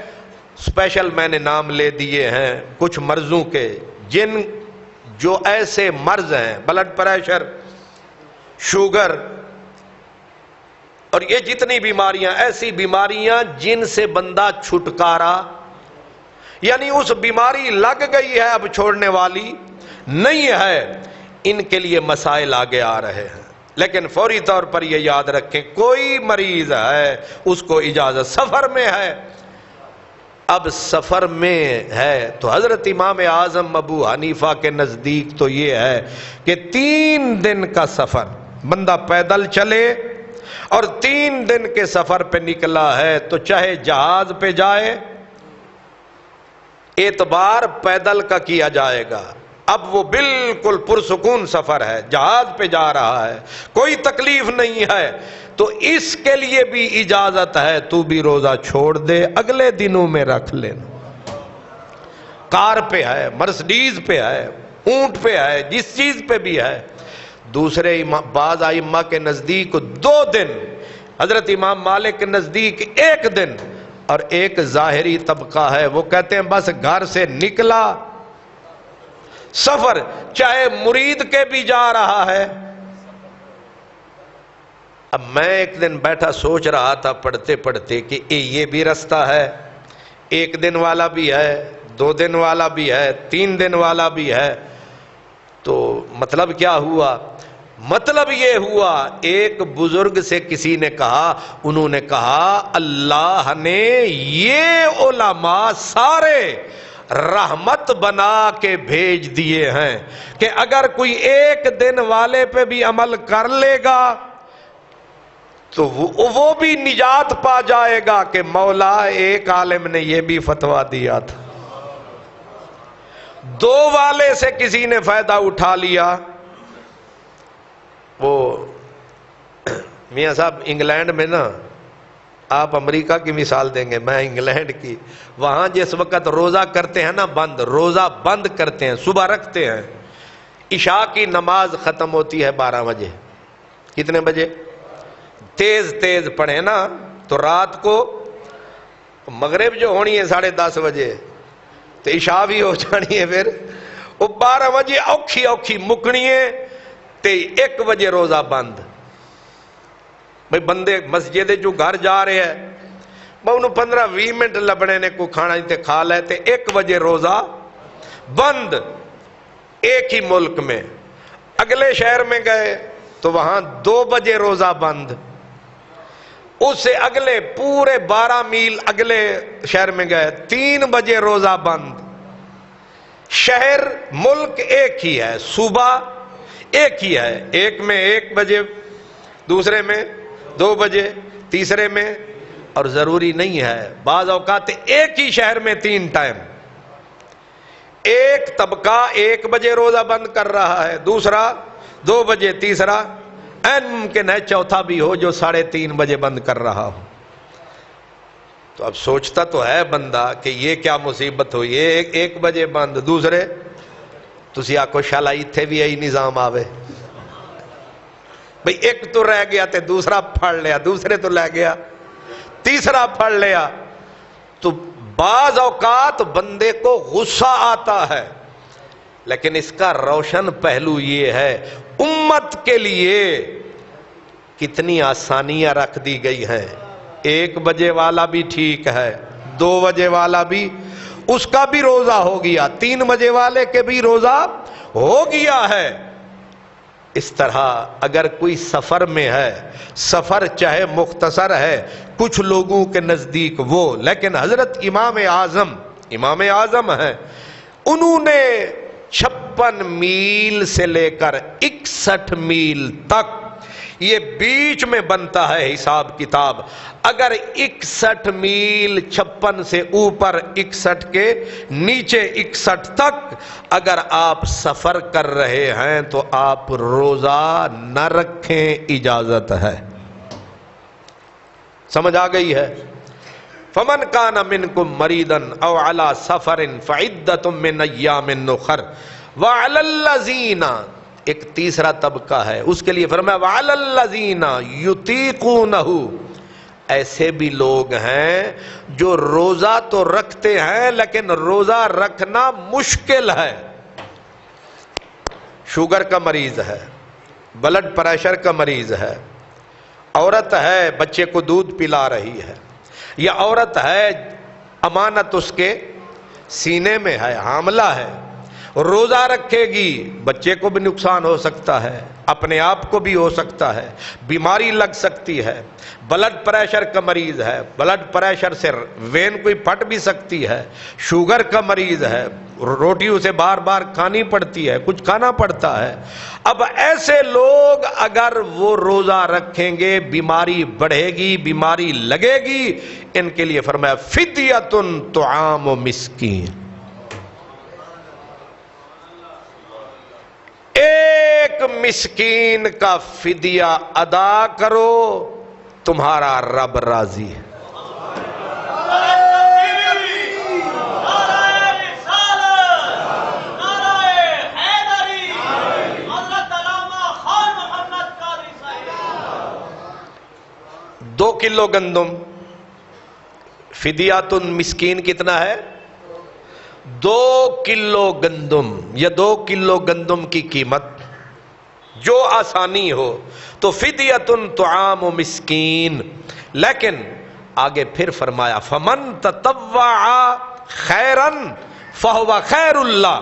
اسپیشل میں نے نام لے دیے ہیں کچھ مرضوں کے، جن جو ایسے مرض ہیں، بلڈ پریشر، شوگر اور یہ جتنی بیماریاں، ایسی بیماریاں جن سے بندہ چھٹکارا، یعنی اس بیماری لگ گئی ہے اب چھوڑنے والی نہیں ہے، ان کے لیے مسائل آگے آ رہے ہیں. لیکن فوری طور پر یہ یاد رکھیں کوئی مریض ہے اس کو اجازت. سفر میں ہے، اب سفر میں ہے تو حضرت امام اعظم ابو حنیفہ کے نزدیک تو یہ ہے کہ 3 دن کا سفر بندہ پیدل چلے اور 3 دن کے سفر پہ نکلا ہے تو چاہے جہاز پہ جائے، اعتبار پیدل کا کیا جائے گا. اب وہ بالکل پرسکون سفر ہے، جہاز پہ جا رہا ہے، کوئی تکلیف نہیں ہے، تو اس کے لیے بھی اجازت ہے تو بھی روزہ چھوڑ دے، اگلے دنوں میں رکھ لینا. کار پہ ہے، مرسڈیز پہ ہے، اونٹ پہ ہے، جس چیز پہ بھی ہے. دوسرے بعض ائمہ کے نزدیک 2 دن، حضرت امام مالک کے نزدیک 1 دن، اور ایک ظاہری طبقہ ہے، وہ کہتے ہیں بس گھر سے نکلا، سفر چاہے مرید کے بھی جا رہا ہے۔ اب میں ایک دن بیٹھا سوچ رہا تھا پڑھتے پڑھتے کہ یہ بھی رستہ ہے، 1 دن والا بھی ہے، 2 دن والا بھی ہے، 3 دن والا بھی ہے۔ تو مطلب کیا ہوا؟ مطلب یہ ہوا، ایک بزرگ سے کسی نے کہا، انہوں نے کہا اللہ نے یہ علماء سارے رحمت بنا کے بھیج دیے ہیں کہ اگر کوئی 1 دن والے پہ بھی عمل کر لے گا تو وہ بھی نجات پا جائے گا کہ مولا ایک عالم نے یہ بھی فتویٰ دیا تھا۔ 2 والے سے کسی نے فائدہ اٹھا لیا، وہ میاں صاحب انگلینڈ میں نا، آپ امریکہ کی مثال دیں گے، میں انگلینڈ کی، وہاں جس وقت روزہ کرتے ہیں نا بند، روزہ بند کرتے ہیں، صبح رکھتے ہیں، عشاء کی نماز ختم ہوتی ہے 12 بجے، کتنے بجے؟ تیز تیز پڑھیں نا تو رات کو مغرب جو ہونی ہے 10:30 بجے تو عشاء بھی ہو جانی ہے، پھر وہ 12 بجے اوکھی اوکھی مکنی ہے تے 1 بجے روزہ بند۔ بھئی بندے مسجد جو گھر جا رہے ہیں میں انہوں 15-20 منٹ لبنے نے کو کھانا جیتے کھا لے تے 1 بجے روزہ بند۔ ایک ہی ملک میں اگلے شہر میں گئے تو وہاں 2 بجے روزہ بند، اس سے اگلے پورے 12 میل اگلے شہر میں گئے 3 بجے روزہ بند۔ شہر ملک ایک ہی ہے، صوبہ ایک ہی ہے، ایک میں 1 بجے، دوسرے میں 2 بجے، تیسرے میں، اور ضروری نہیں ہے بعض اوقات ایک ہی شہر میں 3 ٹائم، ایک طبقہ 1 بجے روزہ بند کر رہا ہے، دوسرا 2 بجے، تیسرا این ممکن ہے چوتھا بھی ہو جو 3:30 بجے بند کر رہا ہو۔ تو اب سوچتا تو ہے بندہ کہ یہ کیا مصیبت ہوئی، 1 بجے بند، دوسرے تسی آکھو شالا ایتھے بھی یہی نظام آوے، بھئی ایک تو رہ گیا تے دوسرا پڑھ لیا، دوسرے تو لے گیا تیسرا پڑھ لیا۔ تو بعض اوقات بندے کو غصہ آتا ہے، لیکن اس کا روشن پہلو یہ ہے امت کے لیے کتنی آسانیاں رکھ دی گئی ہیں۔ 1 بجے والا بھی ٹھیک ہے، 2 بجے والا بھی اس کا بھی روزہ ہو گیا، 3 بجے والے کے بھی روزہ ہو گیا ہے۔ اس طرح اگر کوئی سفر میں ہے، سفر چاہے مختصر ہے کچھ لوگوں کے نزدیک وہ، لیکن حضرت امام اعظم ہیں، انہوں نے 56 میل سے لے کر 61 میل تک، یہ بیچ میں بنتا ہے حساب کتاب، اگر 61 میل 56 سے اوپر 61 کے نیچے 61 تک اگر آپ سفر کر رہے ہیں تو آپ روزہ نہ رکھیں، اجازت ہے۔ سمجھ آ گئی ہے؟ فمن کان منکم مریضا او علی سفر فعدۃ من ایام اخر وعلی الذین، ایک تیسرا طبقہ ہے اس کے لیے فرمایا وعلی الذین یطیقونہ، ایسے بھی لوگ ہیں جو روزہ تو رکھتے ہیں لیکن روزہ رکھنا مشکل ہے، شوگر کا مریض ہے، بلڈ پریشر کا مریض ہے، عورت ہے بچے کو دودھ پلا رہی ہے، یا عورت ہے امانت اس کے سینے میں ہے، حاملہ ہے، روزہ رکھے گی بچے کو بھی نقصان ہو سکتا ہے، اپنے آپ کو بھی ہو سکتا ہے، بیماری لگ سکتی ہے، بلڈ پریشر کا مریض ہے، بلڈ پریشر سے وین کوئی پھٹ بھی سکتی ہے، شوگر کا مریض ہے، روٹی اسے بار بار کھانی پڑتی ہے، کچھ کھانا پڑتا ہے۔ اب ایسے لوگ اگر وہ روزہ رکھیں گے بیماری بڑھے گی، بیماری لگے گی، ان کے لیے فرمایا فدیۃ طعام مسکین، ایک مسکین کا فدیہ ادا کرو، تمہارا رب راضی ہے۔ دو کلو گندم فدیاتن مسکین کتنا ہے؟ 2 کلو گندم یا 2 کلو گندم کی قیمت جو آسانی ہو تو فدیاتن طعام مسکین. لیکن آگے پھر فرمایا فمن تطوع خیرا فہو خیر اللہ.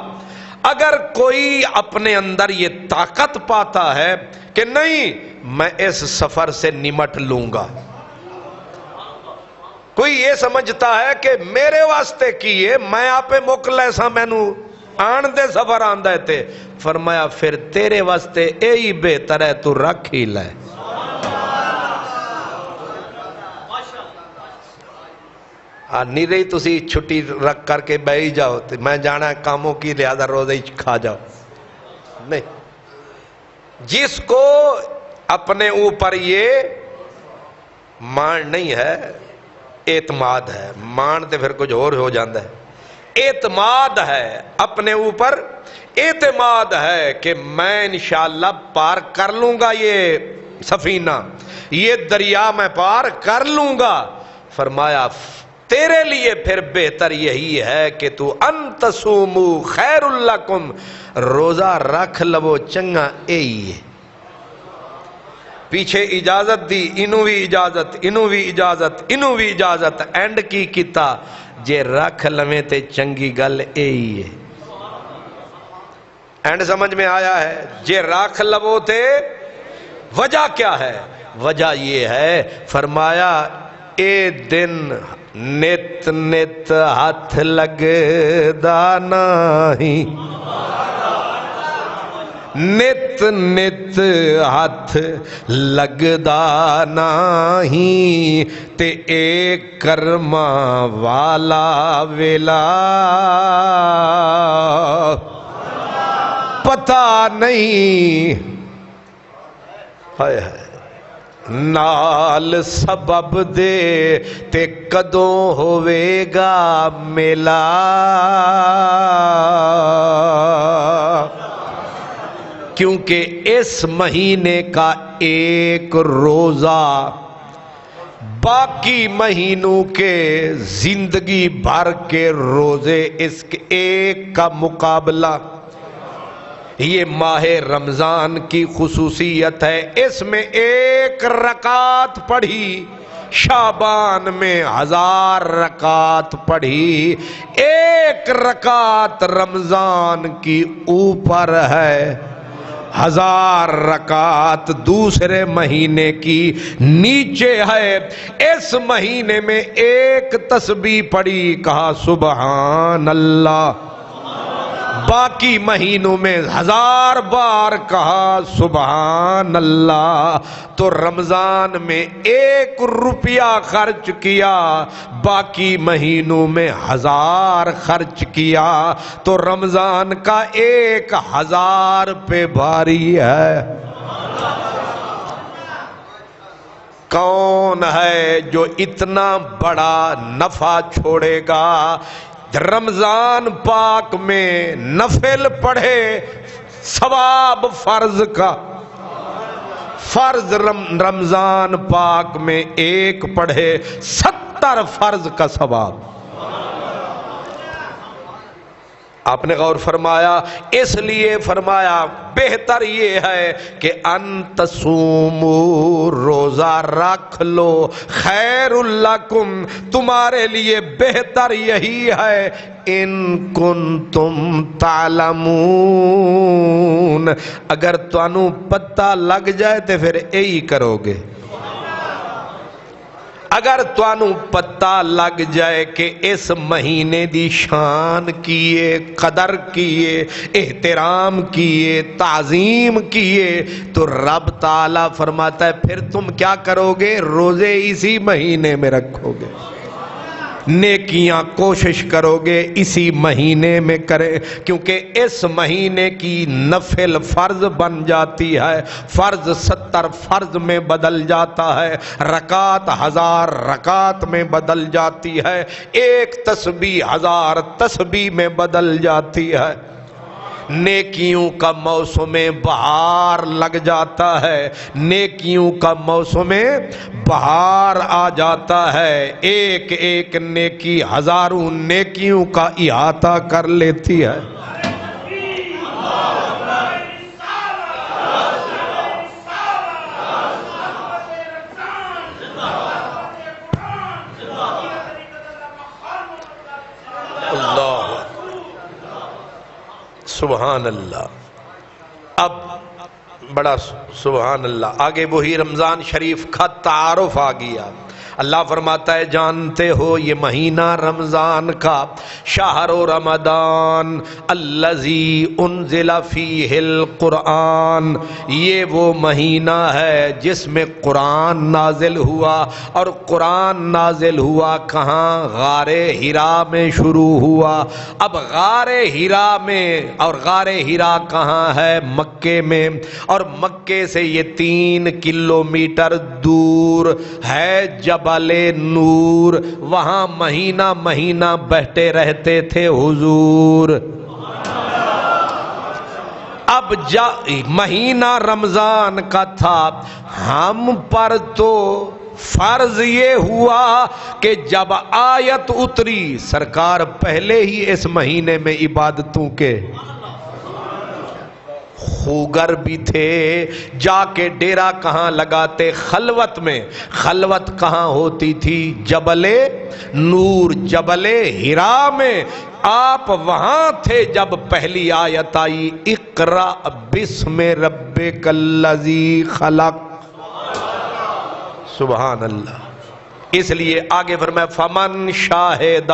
اگر کوئی اپنے اندر یہ طاقت پاتا ہے کہ نہیں میں اس سفر سے نمٹ لوں گا، کوئی یہ سمجھتا ہے کہ میرے واسطے کیے میں آپ موکل ایسا مینو آن دے سفر آندے تھے، فرمایا پھر تیرے واسطے یہی بہتر ہے تو رکھ ہی لے. نہیں رہی تسی چھٹی رکھ کر کے بیٹھ جاؤ میں جانا ہے کاموں کی لہذا روزے ہی کھا جاؤ. نہیں، جس کو اپنے اوپر یہ مان نہیں ہے، اعتماد ہے، مان تے پھر کچھ اور ہو جاندہ ہے، اعتماد ہے اپنے اوپر، اعتماد ہے کہ میں انشاءاللہ پار کر لوں گا یہ سفینہ، یہ دریا میں پار کر لوں گا. فرمایا تیرے لیے پھر بہتر یہی ہے کہ تو ان تصومو خیر لکم، روزہ رکھ لو چنگا یہی ہے. پیچھے اجازت دی، انہوں بھی اجازت، انہوں بھی اجازت، انہوں بھی اجازت، اینڈ کی کیتا جے رکھ لویں تے چنگی گل یہی ہے. اینڈ سمجھ میں آیا ہے؟ جے رکھ لو تے وجہ کیا ہے؟ وجہ یہ ہے فرمایا اے دن نت نت ہاتھ لگ داناہی، نت نت ہاتھ لگ داناہی تے ایک کرما والا ویلا پتہ نہیں. ہائے ہائے نال سبب دے تے کدوں ہوئے گا میلا. کیونکہ اس مہینے کا ایک روزہ باقی مہینوں کے زندگی بھر کے روزے اس کے ایک کا مقابلہ. یہ ماہ رمضان کی خصوصیت ہے، اس میں ایک رکعت پڑھی، شعبان میں 1000 رکعت پڑھی، ایک رکعت رمضان کی اوپر ہے، 1000 رکعت دوسرے مہینے کی نیچے ہے. اس مہینے میں ایک تسبیح پڑھی، کہا سبحان اللہ، باقی مہینوں میں 1000 بار کہا سبحان اللہ. تو رمضان میں 1 روپیہ خرچ کیا، باقی مہینوں میں 1000 خرچ کیا، تو رمضان کا 1000 پہ بھاری ہے. کون ہے جو اتنا بڑا نفع چھوڑے گا؟ رمضان پاک میں نفل پڑھے ثواب فرض کا، فرض رمضان پاک میں 1 پڑھے 70 فرض کا ثواب. آپ نے غور فرمایا، اس لیے فرمایا بہتر یہ ہے کہ ان تصومو، روزہ رکھ لو، خیر لکم، تمہارے لیے بہتر یہی ہے، ان کنتم تعلمون، اگر تانوں پتہ لگ جائے تو پھر یہی کرو گے. اگر تانوں پتہ لگ جائے کہ اس مہینے دی شان کیے، قدر کیے، احترام کیے، تعظیم کیے، تو رب تعالیٰ فرماتا ہے پھر تم کیا کرو گے؟ روزے اسی مہینے میں رکھو گے، نیکیاں کوشش کرو گے اسی مہینے میں کرے، کیونکہ اس مہینے کی نفل فرض بن جاتی ہے، فرض 70 فرض میں بدل جاتا ہے، رکعت 1000 رکعت میں بدل جاتی ہے، ایک تسبیح 1000 تسبیح میں بدل جاتی ہے. نیکیوں کا موسم بہار لگ جاتا ہے، نیکیوں کا موسم بہار آ جاتا ہے، ایک ایک نیکی ہزاروں نیکیوں کا احاطہ کر لیتی ہے۔ سبحان اللہ۔ اب بڑا سبحان اللہ، آگے وہی رمضان شریف کا تعارف آ گیا۔ اللہ فرماتا ہے جانتے ہو یہ مہینہ رمضان کا، شہر رمضان الذی انزل فیہ القرآن، یہ وہ مہینہ ہے جس میں قرآن نازل ہوا، اور قرآن نازل ہوا کہاں؟ غار حرا میں شروع ہوا۔ اب غار حرا میں، اور غار حرا کہاں ہے؟ مکے میں، اور مکے سے یہ 3 کلومیٹر دور ہے جبل نور، وہاں مہینہ مہینہ بیٹھتے رہتے تھے حضور۔ اب مہینہ رمضان کا تھا، ہم پر تو فرض یہ ہوا کہ جب آیت اتری، سرکار پہلے ہی اس مہینے میں عبادتوں کے خوگر بھی تھے، جا کے ڈیرا کہاں لگاتے؟ خلوت میں۔ خلوت کہاں ہوتی تھی؟ جبل نور، جبل حرا میں۔ آپ وہاں تھے جب پہلی آیت آئی، اقرأ بسم ربک الذی خلق۔ سبحان اللہ۔ اس لیے آگے فرمایا فمن شاہد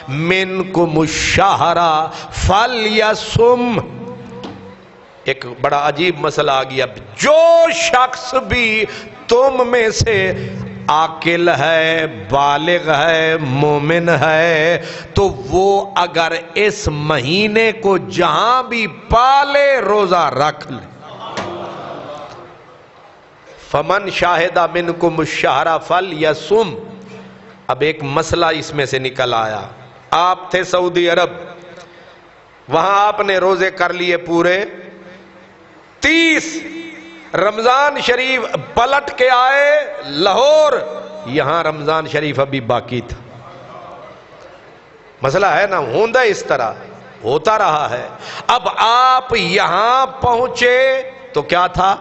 منکم الشہر فلیصم۔ ایک بڑا عجیب مسئلہ آ گیا، جو شخص بھی تم میں سے عاقل ہے، بالغ ہے، مومن ہے، تو وہ اگر اس مہینے کو جہاں بھی پالے روزہ رکھ لے۔ فمن شاہد منکم الشہر فلیصم۔ اب ایک مسئلہ اس میں سے نکل آیا، آپ تھے سعودی عرب، وہاں آپ نے روزے کر لیے پورے 30، رمضان شریف پلٹ کے آئے لاہور، یہاں رمضان شریف ابھی باقی تھا۔ مسئلہ ہے نا، ہوندہ اس طرح ہوتا رہا ہے۔ اب آپ یہاں پہنچے تو کیا تھا؟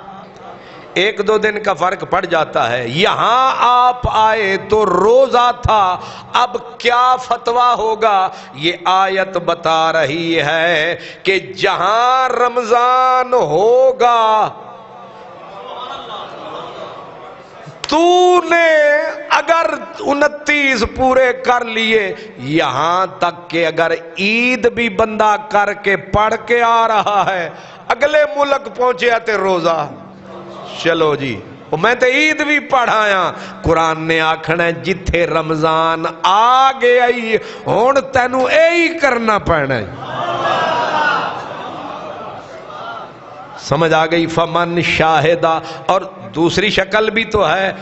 1-2 دن کا فرق پڑ جاتا ہے، یہاں آپ آئے تو روزہ تھا۔ اب کیا فتویٰ ہوگا؟ یہ آیت بتا رہی ہے کہ جہاں رمضان ہوگا، تو نے اگر 29 پورے کر لیے، یہاں تک کہ اگر عید بھی بندہ کر کے پڑھ کے آ رہا ہے، اگلے ملک پہنچے آتے روزہ، چلو جی میں تے عید بھی پڑھایا۔ قرآن نے آکھنا ہے جتھے رمضان آ گیا ہی ہون تینوں اے کرنا پڑنا ہے۔ سمجھ آ گئی؟ فمن شاہدہ۔ اور دوسری شکل بھی تو ہے،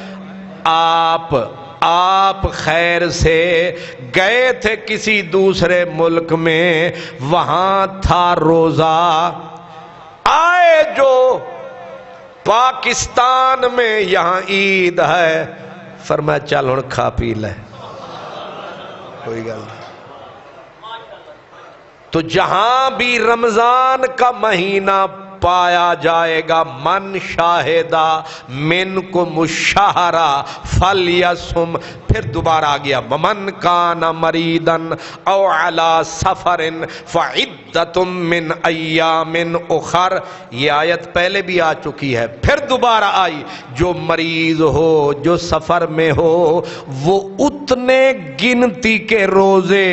آپ خیر سے گئے تھے کسی دوسرے ملک میں، وہاں تھا روزہ، آئے جو پاکستان میں یہاں عید ہے، فرمایا چل ہن کھا پی لے، کوئی گل نہیں۔ تو جہاں بھی رمضان کا مہینہ پایا جائے گا، من شاہدہ منکم الشہر فلیصم۔ پھر دوبارہ آ گیا ومن کان مریضا او علی سفر فعدۃ من ایام اخر۔ یہ آیت پہلے بھی آ چکی ہے، پھر دوبارہ آئی، جو مریض ہو، جو سفر میں ہو، وہ اتنے گنتی کے روزے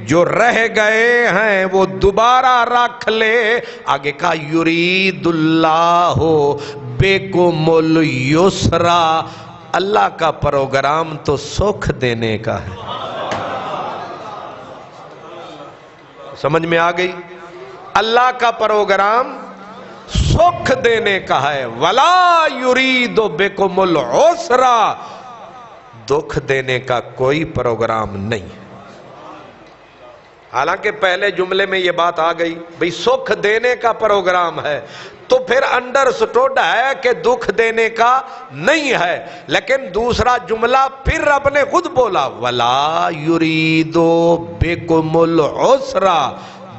جو رہ گئے ہیں وہ دوبارہ رکھ لے۔ آگے کہا یرید اللہ بکم الیسر، اللہ کا پروگرام تو سکھ دینے کا ہے۔ سمجھ میں آ گئی؟ اللہ کا پروگرام سکھ دینے کا ہے، ولا یرید بکم العسر، دکھ دینے کا کوئی پروگرام نہیں۔ حالانکہ پہلے جملے میں یہ بات آ گئی بھئی سکھ دینے کا پروگرام ہے، تو پھر انڈرسٹوڈ ہے کہ دکھ دینے کا نہیں ہے، لیکن دوسرا جملہ پھر رب نے خود بولا وَلَا يُرِيدُ بِكُمُ الْعُسْرَ،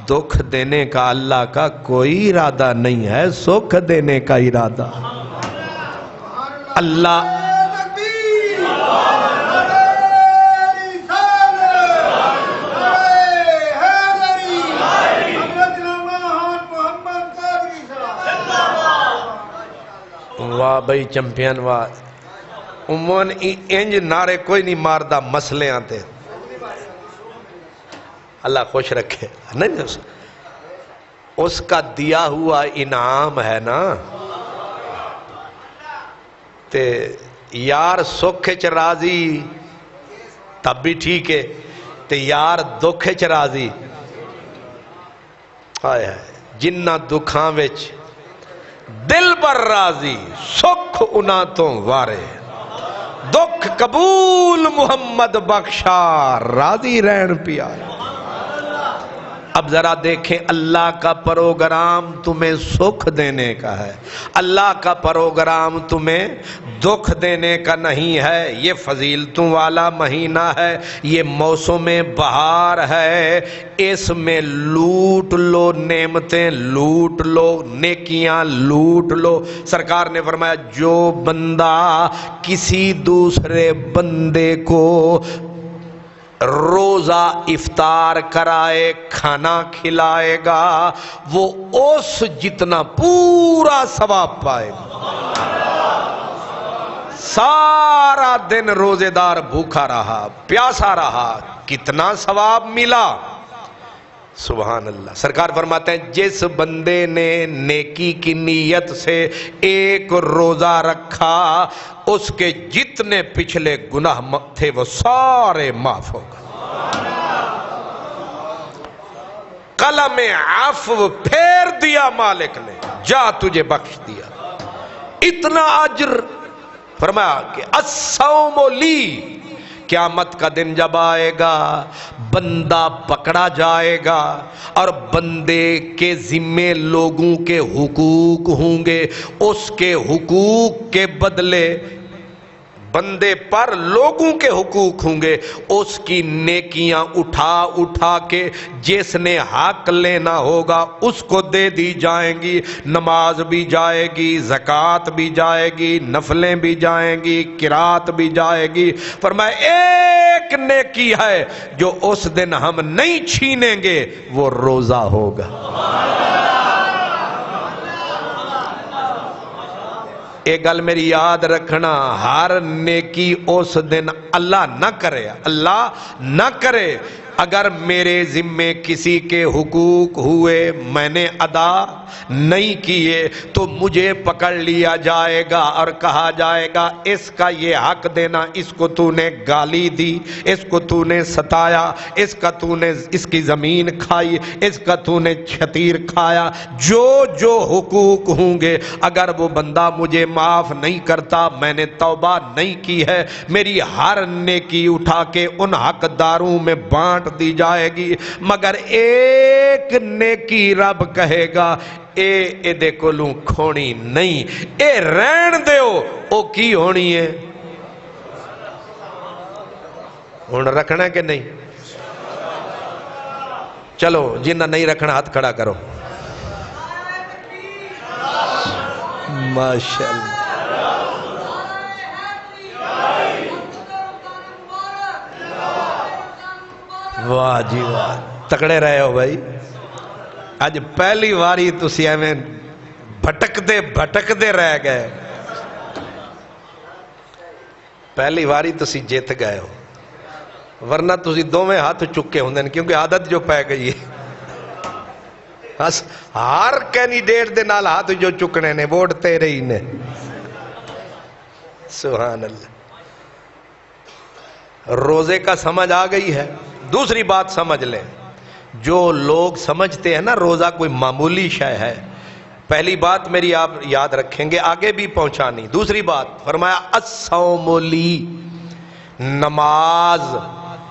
دکھ دینے کا اللہ کا کوئی ارادہ نہیں ہے، سکھ دینے کا ارادہ اللہ۔ واہ بھئی چمپئن واہ، عموماً انج نعرے کوئی نہیں ماردہ، مسئلے آتے اللہ خوش رکھے نہیں، اس کا دیا ہوا انعام ہے نا، تے یار سکھ راضی تب بھی ٹھیک ہے، تے یار دکھ راضی آئے ہے، جنہ دکھاں وچ دل بر راضی سکھ انہاں تو وارے، دکھ قبول محمد بخشا راضی رہن پیارے۔ اب ذرا دیکھیں، اللہ کا پروگرام تمہیں سکھ دینے کا ہے، اللہ کا پروگرام تمہیں دکھ دینے کا نہیں ہے۔ یہ فضیلتوں والا مہینہ ہے، یہ موسم بہار ہے، اس میں لوٹ لو نعمتیں، لوٹ لو نیکیاں، لوٹ لو۔ سرکار نے فرمایا جو بندہ کسی دوسرے بندے کو روزہ افطار کرائے، کھانا کھلائے گا، وہ اس جتنا پورا ثواب پائے گا۔ سارا دن روزے دار بھوکا رہا، پیاسا رہا، کتنا ثواب ملا، سبحان اللہ۔ سرکار فرماتے ہیں جس بندے نے نیکی کی نیت سے ایک روزہ رکھا، اس کے جتنے پچھلے گناہ تھے وہ سارے معاف ہو گئے۔ قلم عفو پھیر دیا مالک نے، جا تجھے بخش دیا، اتنا اجر۔ فرمایا کہ الصوم لی، قیامت کا دن جب آئے گا بندہ پکڑا جائے گا اور بندے کے ذمے لوگوں کے حقوق ہوں گے، اس کے حقوق کے بدلے بندے پر لوگوں کے حقوق ہوں گے، اس کی نیکیاں اٹھا اٹھا کے جس نے حق لینا ہوگا اس کو دے دی جائیں گی، نماز بھی جائے گی، زکوٰۃ بھی جائے گی، نفلیں بھی جائیں گی، قرات بھی جائے گی۔ فرمایا ایک نیکی ہے جو اس دن ہم نہیں چھینیں گے، وہ روزہ ہوگا۔ ایک گل میری یاد رکھنا، ہر نیکی اس دن اللہ نہ کرے، اللہ نہ کرے۔ اگر میرے ذمے کسی کے حقوق ہوئے میں نے ادا نہیں کیے تو مجھے پکڑ لیا جائے گا اور کہا جائے گا اس کا یہ حق دینا، اس کو تو نے گالی دی، اس کو تو نے ستایا، اس کا تو نے اس کی زمین کھائی، اس کا تو نے چھتیر کھایا، جو جو حقوق ہوں گے اگر وہ بندہ مجھے معاف نہیں کرتا، میں نے توبہ نہیں کی ہے، میری ہر نیکی اٹھا کے ان حقداروں میں بانٹ دی جائے گی، مگر ایک نیکی رب کہے گا اے دے کولوں کھونی نہیں، اے رہن دیو، او کی ہونی ہے، ہن رکھنا کہ نہیں؟ چلو جنہ نہیں رکھنا ہاتھ کھڑا کرو۔ ماشاءاللہ، واہ جی واہ، تکڑے رہے ہو بھائی۔ آج پہلی واری تسی ایویں بھٹک دے رہ گئے، پہلی واری تسی جیت گئے ہو، ورنہ تسی دوویں ہاتھ چکے ہوندے، کیونکہ عادت جو پہ گئی ہے، ہر کینڈیڈیٹ دے نال ہاتھ جو چکنے نے، ووٹ تیرے ہی نے۔ سبحان اللہ، روزے کا سمجھ آ گئی ہے۔ دوسری بات سمجھ لیں، جو لوگ سمجھتے ہیں نا روزہ کوئی معمولی شے ہے، پہلی بات میری آپ یاد رکھیں گے، آگے بھی پہنچانی۔ دوسری بات فرمایا الصوم لی، نماز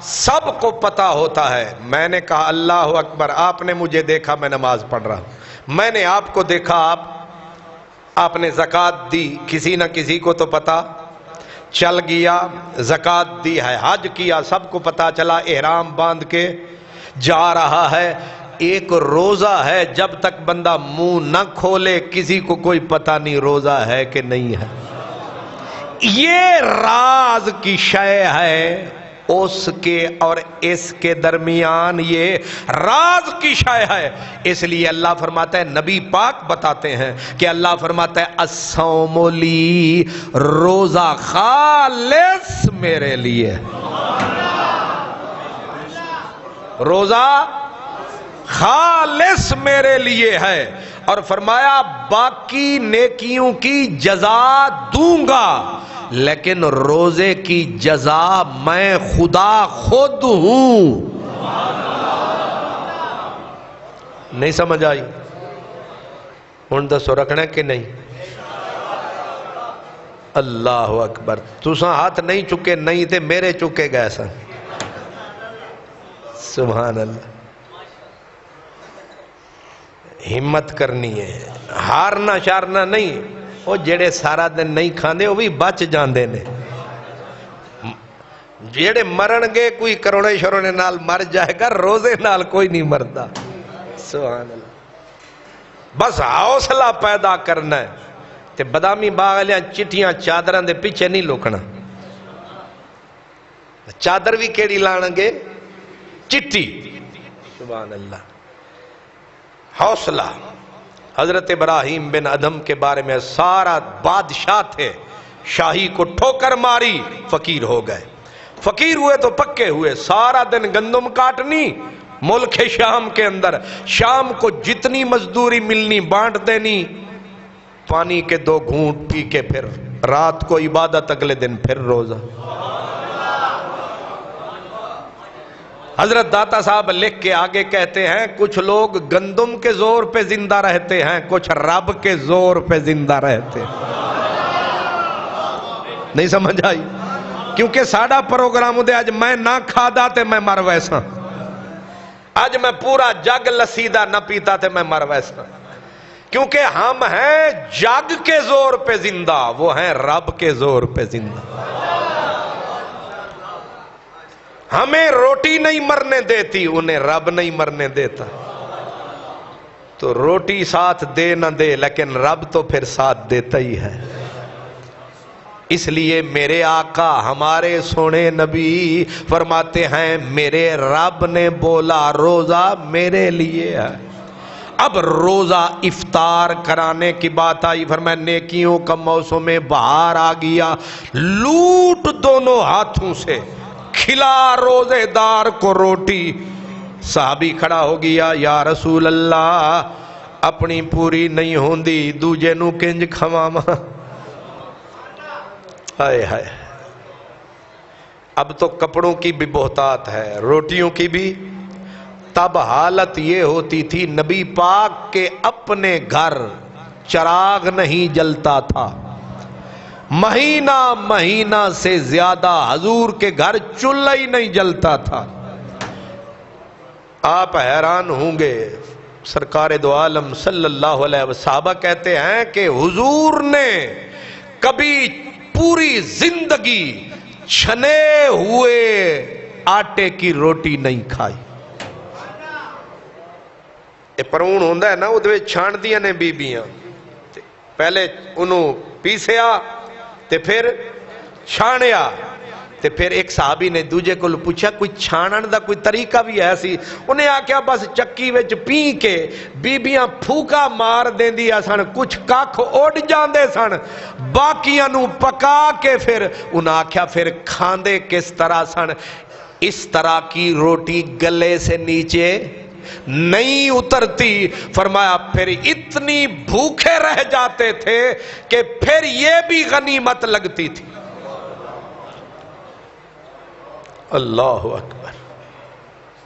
سب کو پتا ہوتا ہے. میں نے کہا اللہ اکبر، آپ نے مجھے دیکھا میں نماز پڑھ رہا ہوں، میں نے آپ کو دیکھا آپ نے زکوٰۃ دی، کسی نہ کسی کو تو پتا چل گیا، زکوٰۃ دی ہے، حج کیا، سب کو پتا چلا، احرام باندھ کے جا رہا ہے. ایک روزہ ہے، جب تک بندہ منہ نہ کھولے کسی کو کوئی پتہ نہیں روزہ ہے کہ نہیں ہے. یہ راز کی شے ہے، اس کے اور اس کے درمیان یہ راز کی شے ہے. اس لیے اللہ فرماتا ہے، نبی پاک بتاتے ہیں کہ اللہ فرماتا ہے الصوم لی، روزہ خالص میرے لیے، روزہ خالص میرے لیے ہے. اور فرمایا باقی نیکیوں کی جزا دوں گا، لیکن روزے کی جزا میں خدا خود ہوں. نہیں سمجھ آئی؟ ہن دسو رکھنا کہ نہیں؟ اللہ اکبر. تساں ہاتھ نہیں چکے، نہیں تے میرے چکے گئے سن. سبحان اللہ. ہمت کرنی ہے، ہارنا شارنا نہیں. وہ جڑے سارا دن نہیں کھاندے وہ بھی بچ جاندے نے، جڑے مرن گے کوئی کروڑے شروڑے نال مر جائے گا، روزے نال کوئی نہیں مردا. سبحان اللہ. بس حوصلہ پیدا کرنا ہے. تے بادامی باغ والیاں چٹیاں چادراں دے پیچھے نہیں لکنا. چادر بھی کیڑی لان گے؟ چٹی. سبحان اللہ. حوصلہ. حضرت ابراہیم بن ادم کے بارے میں سارا بادشاہ تھے، شاہی کو ٹھوکر ماری، فقیر ہو گئے. فقیر ہوئے تو پکے ہوئے، سارا دن گندم کاٹنی ملک شام کے اندر، شام کو جتنی مزدوری ملنی بانٹ دینی، پانی کے 2 گھونٹ پی کے پھر رات کو عبادت، اگلے دن پھر روزہ. حضرت داتا صاحب لکھ کے آگے کہتے ہیں کچھ لوگ گندم کے زور پہ زندہ رہتے ہیں، کچھ رب کے زور پہ زندہ رہتے ہیں. نہیں سمجھ آئی؟ کیونکہ ساڑا پروگرام دے آج میں نہ کھادا تے میں مر ویسا، آج میں پورا جگ لسیدہ نہ پیتا تے میں مر ویسا. کیونکہ ہم ہیں جگ کے زور پہ زندہ، وہ ہیں رب کے زور پہ زندہ. ہمیں روٹی نہیں مرنے دیتی، انہیں رب نہیں مرنے دیتا. تو روٹی ساتھ دے نہ دے لیکن رب تو پھر ساتھ دیتا ہی ہے. اس لیے میرے آقا ہمارے سونے نبی فرماتے ہیں میرے رب نے بولا روزہ میرے لیے ہے. اب روزہ افطار کرانے کی بات آئی، فرمایا نیکیوں کا موسم بہار آ گیا، لوٹ دونوں ہاتھوں سے، کھلا روزے دار کو روٹی. صحابی کھڑا ہو گیا، یا رسول اللہ اپنی پوری نہیں ہوندی دوجے نو کنج کھواواں. ہائے ہائے. اب تو کپڑوں کی بھی بہتات ہے، روٹیوں کی بھی. تب حالت یہ ہوتی تھی نبی پاک کے اپنے گھر چراغ نہیں جلتا تھا، مہینہ مہینہ سے زیادہ حضور کے گھر چولہا ہی نہیں جلتا تھا. آپ حیران ہوں گے، سرکار دو عالم صلی اللہ علیہ وسلم صحابہ کہتے ہیں کہ حضور نے کبھی پوری زندگی چھنے ہوئے آٹے کی روٹی نہیں کھائی. پرون ہوندہ ہے نا، وہ دوے چھان دیا نے بیبیاں، پہلے انہوں پیسیا تے پھر چھانیا. تے پھر ایک صحابی نے دوجے کو پوچھا کوئی چھانن دا کوئی طریقہ بھی ہے سی؟ انہیں آکھیا بس چکی وچ پی کے بیبیاں پھوکا مار دیں دیا سن، کچھ کاکھ اڑ جاندے سن، باقیاں نو پکا کے پھر انہیں آکھیا پھر کھاندے کس طرح سن؟ اس طرح کی روٹی گلے سے نیچے نہیں اترتی. فرمایا پھر اتنی بھوکے رہ جاتے تھے کہ پھر یہ بھی غنیمت لگتی تھی. اللہ اکبر.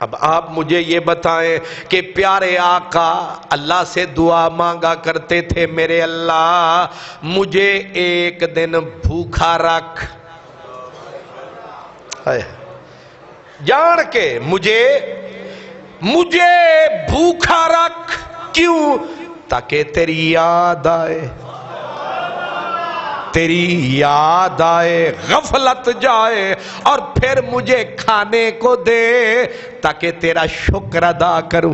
اب آپ مجھے یہ بتائیں کہ پیارے آقا اللہ سے دعا مانگا کرتے تھے میرے اللہ مجھے ایک دن بھوکا رکھ. جان کے مجھے بھوکا رکھ. کیوں؟ تاکہ تیری یاد آئے، تیری یاد آئے، غفلت جائے، اور پھر مجھے کھانے کو دے تاکہ تیرا شکر ادا کروں.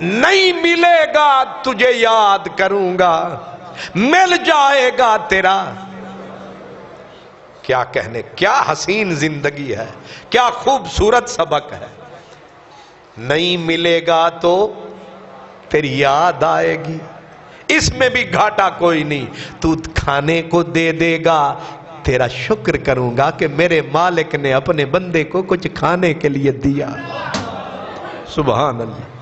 نہیں ملے گا تجھے یاد کروں گا، مل جائے گا تیرا. کیا کہنے، کیا حسین زندگی ہے، کیا خوبصورت سبق ہے. نہیں ملے گا تو تیری یاد آئے گی، اس میں بھی گھاٹا کوئی نہیں. تو کھانے کو دے دے گا، تیرا شکر کروں گا کہ میرے مالک نے اپنے بندے کو کچھ کھانے کے لیے دیا. سبحان اللہ.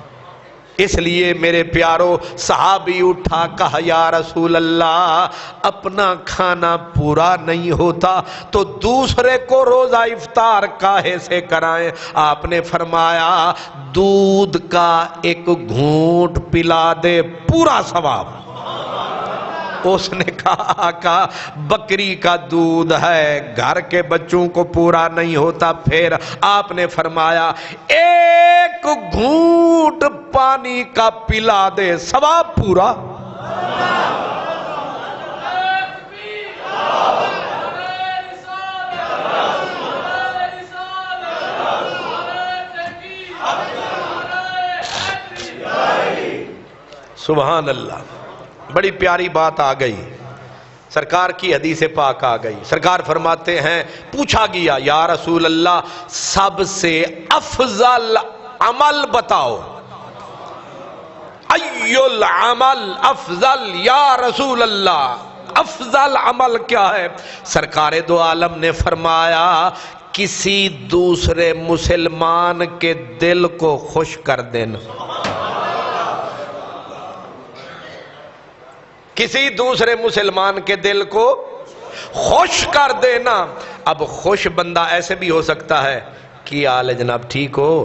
اس لیے میرے پیارو، صحابی اٹھا کہا یا رسول اللہ، اپنا کھانا پورا نہیں ہوتا تو دوسرے کو روزہ افطار کاہے سے کرائیں؟ آپ نے فرمایا دودھ کا ایک گھونٹ پلا دے پورا ثواب. اس نے کہا آقا بکری کا دودھ ہے، گھر کے بچوں کو پورا نہیں ہوتا. پھر آپ نے فرمایا ایک گھونٹ پانی کا پلا دے، ثواب پورا. سبحان اللہ. بڑی پیاری بات آ گئی، سرکار کی حدیث پاک آ گئی. سرکار فرماتے ہیں پوچھا گیا یا رسول اللہ سب سے افضل عمل بتاؤ. ای العمل افضل یا رسول اللہ، افضل عمل کیا ہے؟ سرکار دو عالم نے فرمایا کسی دوسرے مسلمان کے دل کو خوش کر دینا. کسی دوسرے مسلمان کے دل کو خوش کر دینا. اب خوش بندہ ایسے بھی ہو سکتا ہے کی حال ہے جناب، ٹھیک ہو؟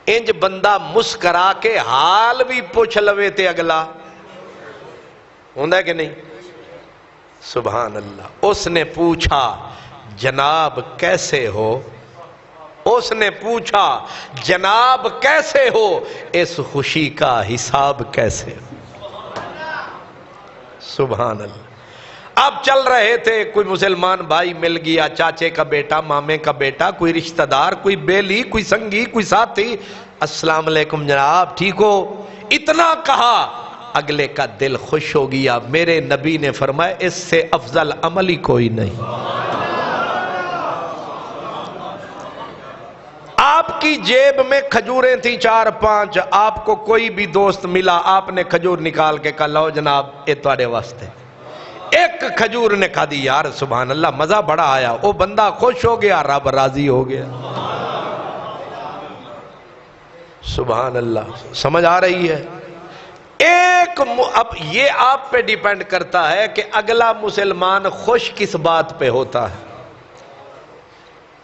انج بندہ مسکرا کے حال بھی پوچھ لوے تے اگلا ہوندہ ہے کہ نہیں؟ سبحان اللہ. اس نے پوچھا جناب کیسے ہو؟ اس نے پوچھا جناب کیسے ہو؟ اس خوشی کا حساب کیسے ہو؟ سبحان اللہ. اب چل رہے تھے، کوئی مسلمان بھائی مل گیا، چاچے کا بیٹا، مامے کا بیٹا، کوئی رشتہ دار، کوئی بیلی، کوئی سنگی، کوئی ساتھی. السلام علیکم جناب، ٹھیک ہو؟ اتنا کہا اگلے کا دل خوش ہو گیا. میرے نبی نے فرمایا اس سے افضل عمل ہی کوئی نہیں. آپ کی جیب میں کھجوریں تھیں 4-5، آپ کو کوئی بھی دوست ملا، آپ نے کھجور نکال کے کہا لو جناب یہ تواڈے واسطے. ایک کھجور نے کہا دی یار سبحان اللہ مزہ بڑا آیا، وہ بندہ خوش ہو گیا، رب راضی ہو گیا. سبحان اللہ. سمجھ آ رہی ہے؟ اب یہ آپ پہ ڈیپینڈ کرتا ہے کہ اگلا مسلمان خوش کس بات پہ ہوتا ہے.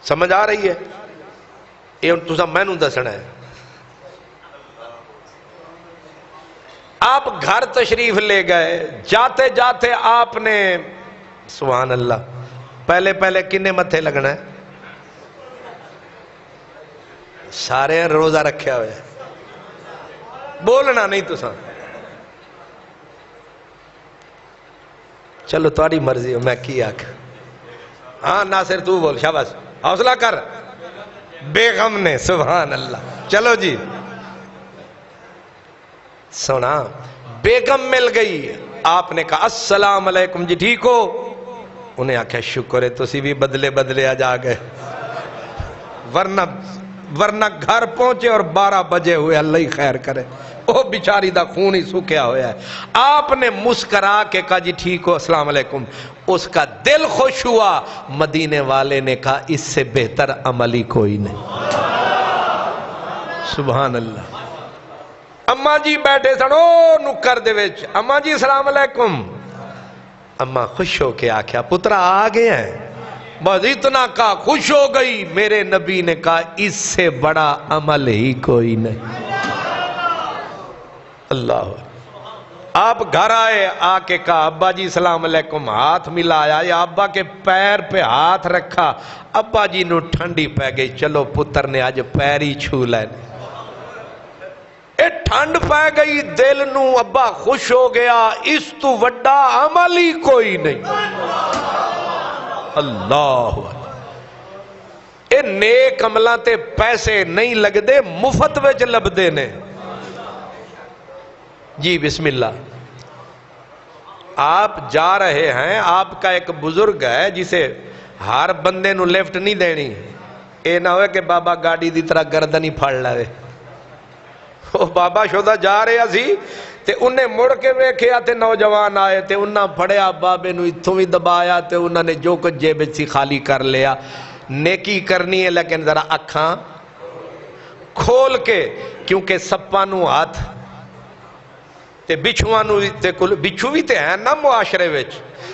سمجھ آ رہی ہے؟ یہ تسا میں نوں دسنا ہے. آپ گھر تشریف لے گئے، جاتے جاتے آپ نے سبحان اللہ پہلے کنے متھے لگنا ہے؟ سارے روزہ رکھیا ہوئے، بولنا نہیں تسا. چلو تاری مرضی ہو، میں کی آکھ. ہاں ناصر تو بول، شاباش حوصلہ کر. بیگم نے سبحان اللہ. چلو جی سنا، بیگم مل گئی. آپ نے کہا السلام علیکم جی ٹھیک ہو؟ انہیں آکھا شکر ہے تسی بھی بدلے آ جا گئے، ورنہ گھر پہنچے اور 12 بجے ہوئے، اللہ ہی خیر کرے. وہ بیچاری دا خون ہی سوکھیا ہوا ہے. آپ نے مسکرا کے کہا جی ٹھیک ہو السلام علیکم. اس کا دل خوش ہوا. مدینے والے نے کہا اس سے بہتر عمل ہی کوئی نہیں. سبحان اللہ. اماں جی بیٹھے سن او نکر دے وچ، اماں جی السلام علیکم. اماں خوش ہو کے آکھیا پترا آ گئے ہیں؟ بس اتنا کہا خوش ہو گئی. میرے نبی نے کہا اس سے بڑا عمل ہی کوئی نہیں. اللہ آپ گھر آئے، آ کے کہا ابا جی السلام علیکم، ہاتھ ملایا یا ابا کے پیر پہ ہاتھ رکھا، ابا جی نو ٹھنڈی پہ گئی، چلو پتر نے آج پیر ہی چھو لے، اے ٹھنڈ پہ گئی دل نو، ابا خوش ہو گیا، اس تو وڈا عمل ہی کوئی نہیں۔ اللہ اے نیک عملاں تے پیسے نہیں لگ دے، مفت وچ لبدے نے۔ جی بسم اللہ، آپ جا رہے ہیں، آپ کا ایک بزرگ ہے جسے ہر بندے نو لیفٹ نہیں دینی، اے نہ ہوئے کہ بابا گاڑی دی طرح گردن ہی پھڑ لے۔ وہ بابا شدہ جا رہے سی تے انہیں مڑ کے ویکھیا تے نوجوان آئے تے انہاں پھڑیا بابے نو اتھوں بھی دبایا تے انہاں نے جو کچھ جیب سی خالی کر لیا۔ نیکی کرنی ہے لیکن ذرا اکھاں کھول کے، کیونکہ سپاں نو ہاتھ تے بچھواں نو تے کل بچھو بھی تے ہیں نا معاشرے وچ،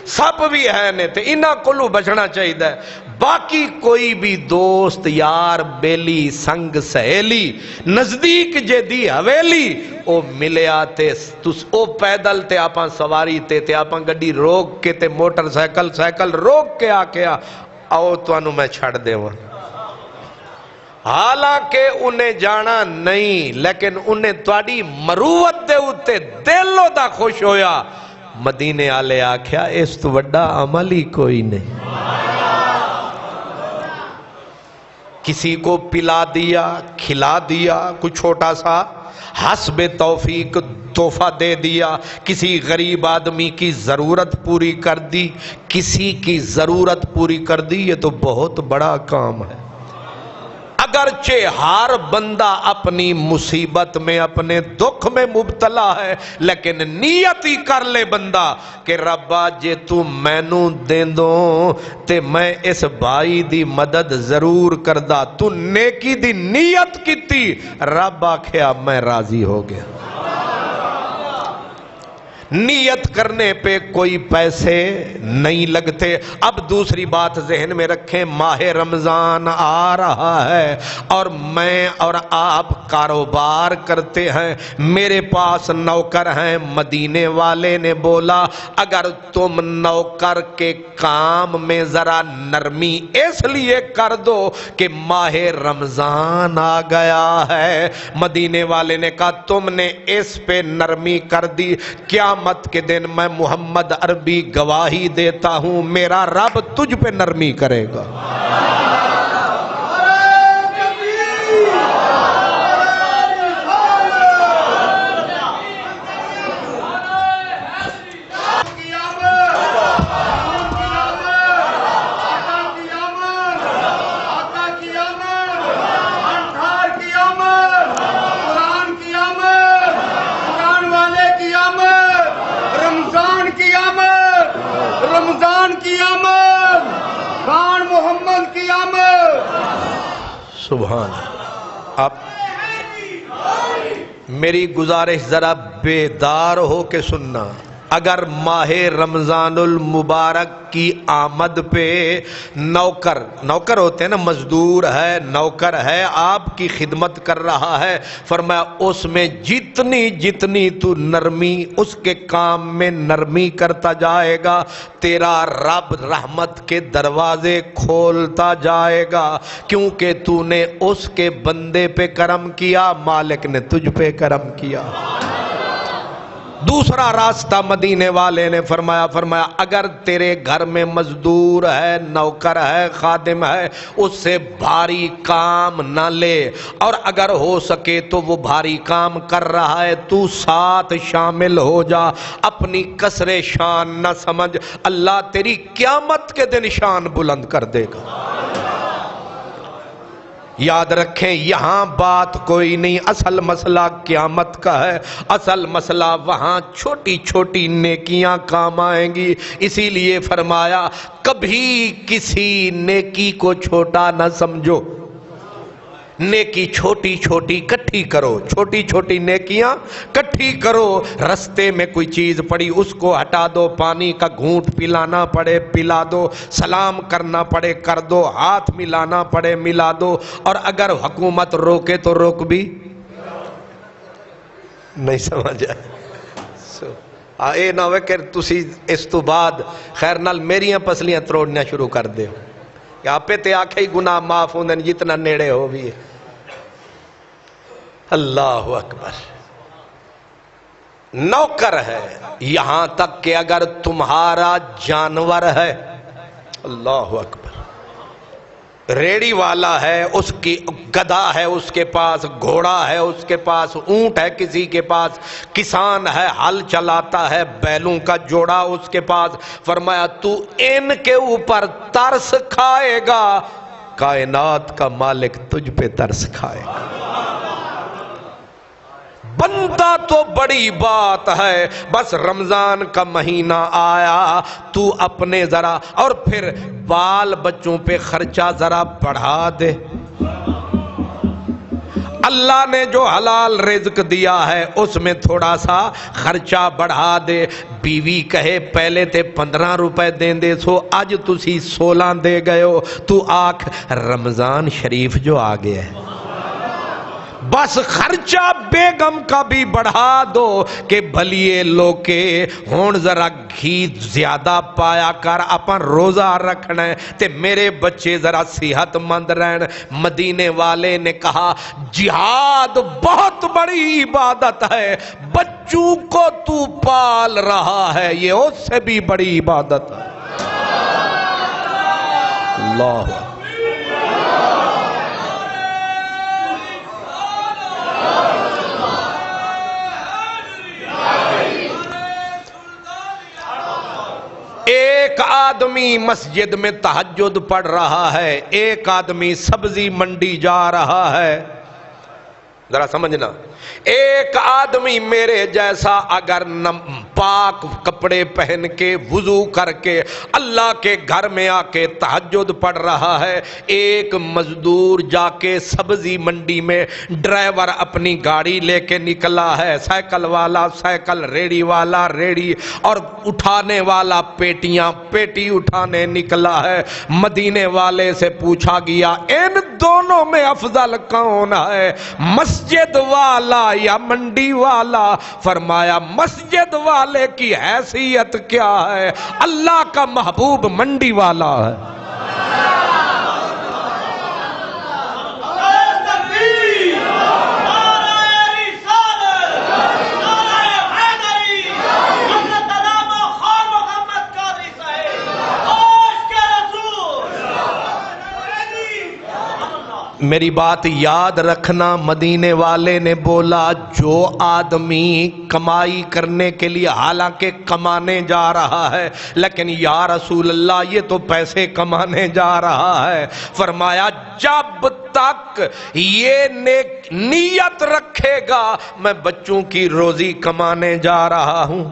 سپ بھی ہیں نے تے انہاں کلو بچنا چاہیے۔ باقی کوئی بھی دوست یار بیلی سنگ سہیلی نزدیک جے دی حویلی او ملیا تے او پیدل تے آپاں سواری تے آپاں گڈی روک کے تے موٹر سائیکل روک کے آکیا آؤ تو انہوں میں چھڑ دے ہوں، حالانکہ انہیں جانا نہیں لیکن انہیں تواڈی مروت دے اتے دلو دا خوش ہویا۔ مدینے آلے آکھیا اس تو وڈا عمل ہی کوئی نہیں۔ کسی کو پلا دیا، کھلا دیا، کوئی چھوٹا سا حسب توفیق تحفہ دے دیا، کسی غریب آدمی کی ضرورت پوری کر دی، کسی کی ضرورت پوری کر دی، یہ تو بہت بڑا کام ہے۔ اگرچہ ہر بندہ اپنی مصیبت میں اپنے دکھ میں مبتلا ہے، لیکن نیت ہی کر لے بندہ کہ ربا جے تو مینوں دیندوں تے میں اس بھائی دی مدد ضرور کردہ، تو نیکی دی نیت کیتی، رب آکھیا میں راضی ہو گیا۔ نیت کرنے پہ کوئی پیسے نہیں لگتے۔ اب دوسری بات ذہن میں رکھیں، ماہ رمضان آ رہا ہے اور میں اور آپ کاروبار کرتے ہیں، میرے پاس نوکر ہیں، مدینے والے نے بولا اگر تم نوکر کے کام میں ذرا نرمی اس لیے کر دو کہ ماہ رمضان آ گیا ہے۔ مدینے والے نے کہا تم نے اس پہ نرمی کر دی، قیامت کے دن میں محمد عربی گواہی دیتا ہوں میرا رب تجھ پہ نرمی کرے گا۔ رمضان کی آمد، خان محمد کی آمد۔ سبحان۔ اب میری گزارش ذرا بیدار ہو کے سننا، اگر ماہ رمضان المبارک کی آمد پہ نوکر ہوتے ہیں نا، مزدور ہے، نوکر ہے، آپ کی خدمت کر رہا ہے، فرمایا اس میں جتنی تو نرمی اس کے کام میں نرمی کرتا جائے گا، تیرا رب رحمت کے دروازے کھولتا جائے گا، کیونکہ تو نے اس کے بندے پہ کرم کیا، مالک نے تجھ پہ کرم کیا۔ دوسرا راستہ مدینے والے نے فرمایا اگر تیرے گھر میں مزدور ہے، نوکر ہے، خادم ہے، اس سے بھاری کام نہ لے، اور اگر ہو سکے تو وہ بھاری کام کر رہا ہے تو ساتھ شامل ہو جا، اپنی کسر شان نہ سمجھ، اللہ تیری قیامت کے دن شان بلند کر دے گا۔ یاد رکھیں یہاں بات کوئی نہیں، اصل مسئلہ قیامت کا ہے، اصل مسئلہ وہاں چھوٹی چھوٹی نیکیاں کام آئیں گی، اسی لیے فرمایا کبھی کسی نیکی کو چھوٹا نہ سمجھو، نیکی چھوٹی چھوٹی کٹھی کرو، چھوٹی چھوٹی نیکیاں کٹھی کرو، رستے میں کوئی چیز پڑی اس کو ہٹا دو، پانی کا گھونٹ پلانا پڑے پلا دو، سلام کرنا پڑے کر دو، ہاتھ ملانا پڑے ملا دو، اور اگر حکومت روکے تو روک بھی نہیں سمجھا۔ اے نہ ہوئے کہ تسی اس تو بعد خیر نال میریاں پسلیاں تروڑنا شروع کر دے ہو کہ آپ تے آکھے ہی گناہ معاف ہوندے جتنا نیڑے ہو بھی ہے۔ اللہ اکبر۔ نوکر ہے یہاں تک کہ اگر تمہارا جانور ہے، اللہ اکبر، ریڑی والا ہے، اس کی گدھا ہے اس کے پاس، گھوڑا ہے اس کے پاس، اونٹ ہے کسی کے پاس، کسان ہے ہل چلاتا ہے، بیلوں کا جوڑا اس کے پاس، فرمایا تو ان کے اوپر ترس کھائے گا، کائنات کا مالک تجھ پہ ترس کھائے گا۔ بندہ تو بڑی بات ہے، بس رمضان کا مہینہ آیا تو اپنے ذرا اور پھر بال بچوں پہ خرچہ ذرا بڑھا دے۔ اللہ نے جو حلال رزق دیا ہے اس میں تھوڑا سا خرچہ بڑھا دے۔ بیوی کہے پہلے تے 15 روپے دیں دے سو آج تسی 16 دے گئے ہو، تو آنکھ رمضان شریف جو آ گیا ہے، بس خرچہ بیگم کا بھی بڑھا دو کہ بھلیے لوکے ہون ذرا گھی زیادہ پایا کر، اپن روزہ رکھنا ہے تے میرے بچے ذرا صحت مند رہن۔ مدینے والے نے کہا جہاد بہت بڑی عبادت ہے، بچوں کو تو پال رہا ہے یہ اس سے بھی بڑی عبادت ہے۔ اللہ ایک آدمی مسجد میں تہجد پڑھ رہا ہے، ایک آدمی سبزی منڈی جا رہا ہے، ذرا سمجھنا، ایک آدمی میرے جیسا اگر پاک کپڑے پہن کے وضو کر کے اللہ کے گھر میں آ کے تہجد پڑھ رہا ہے، ایک مزدور جا کے سبزی منڈی میں ڈرائیور اپنی گاڑی لے کے نکلا ہے، سائیکل والا سائیکل، ریڑی والا ریڑی، اور اٹھانے والا پیٹی اٹھانے نکلا ہے۔ مدینے والے سے پوچھا گیا ان دونوں میں افضل کون ہے، مسجد والا یا منڈی والا؟ فرمایا مسجد والے کی حیثیت کیا ہے، اللہ کا محبوب منڈی والا ہے۔ میری بات یاد رکھنا، مدینے والے نے بولا جو آدمی کمائی کرنے کے لیے حالانکہ کمانے جا رہا ہے لیکن یا رسول اللہ یہ تو پیسے کمانے جا رہا ہے، فرمایا جب تک یہ نیت رکھے گا میں بچوں کی روزی کمانے جا رہا ہوں،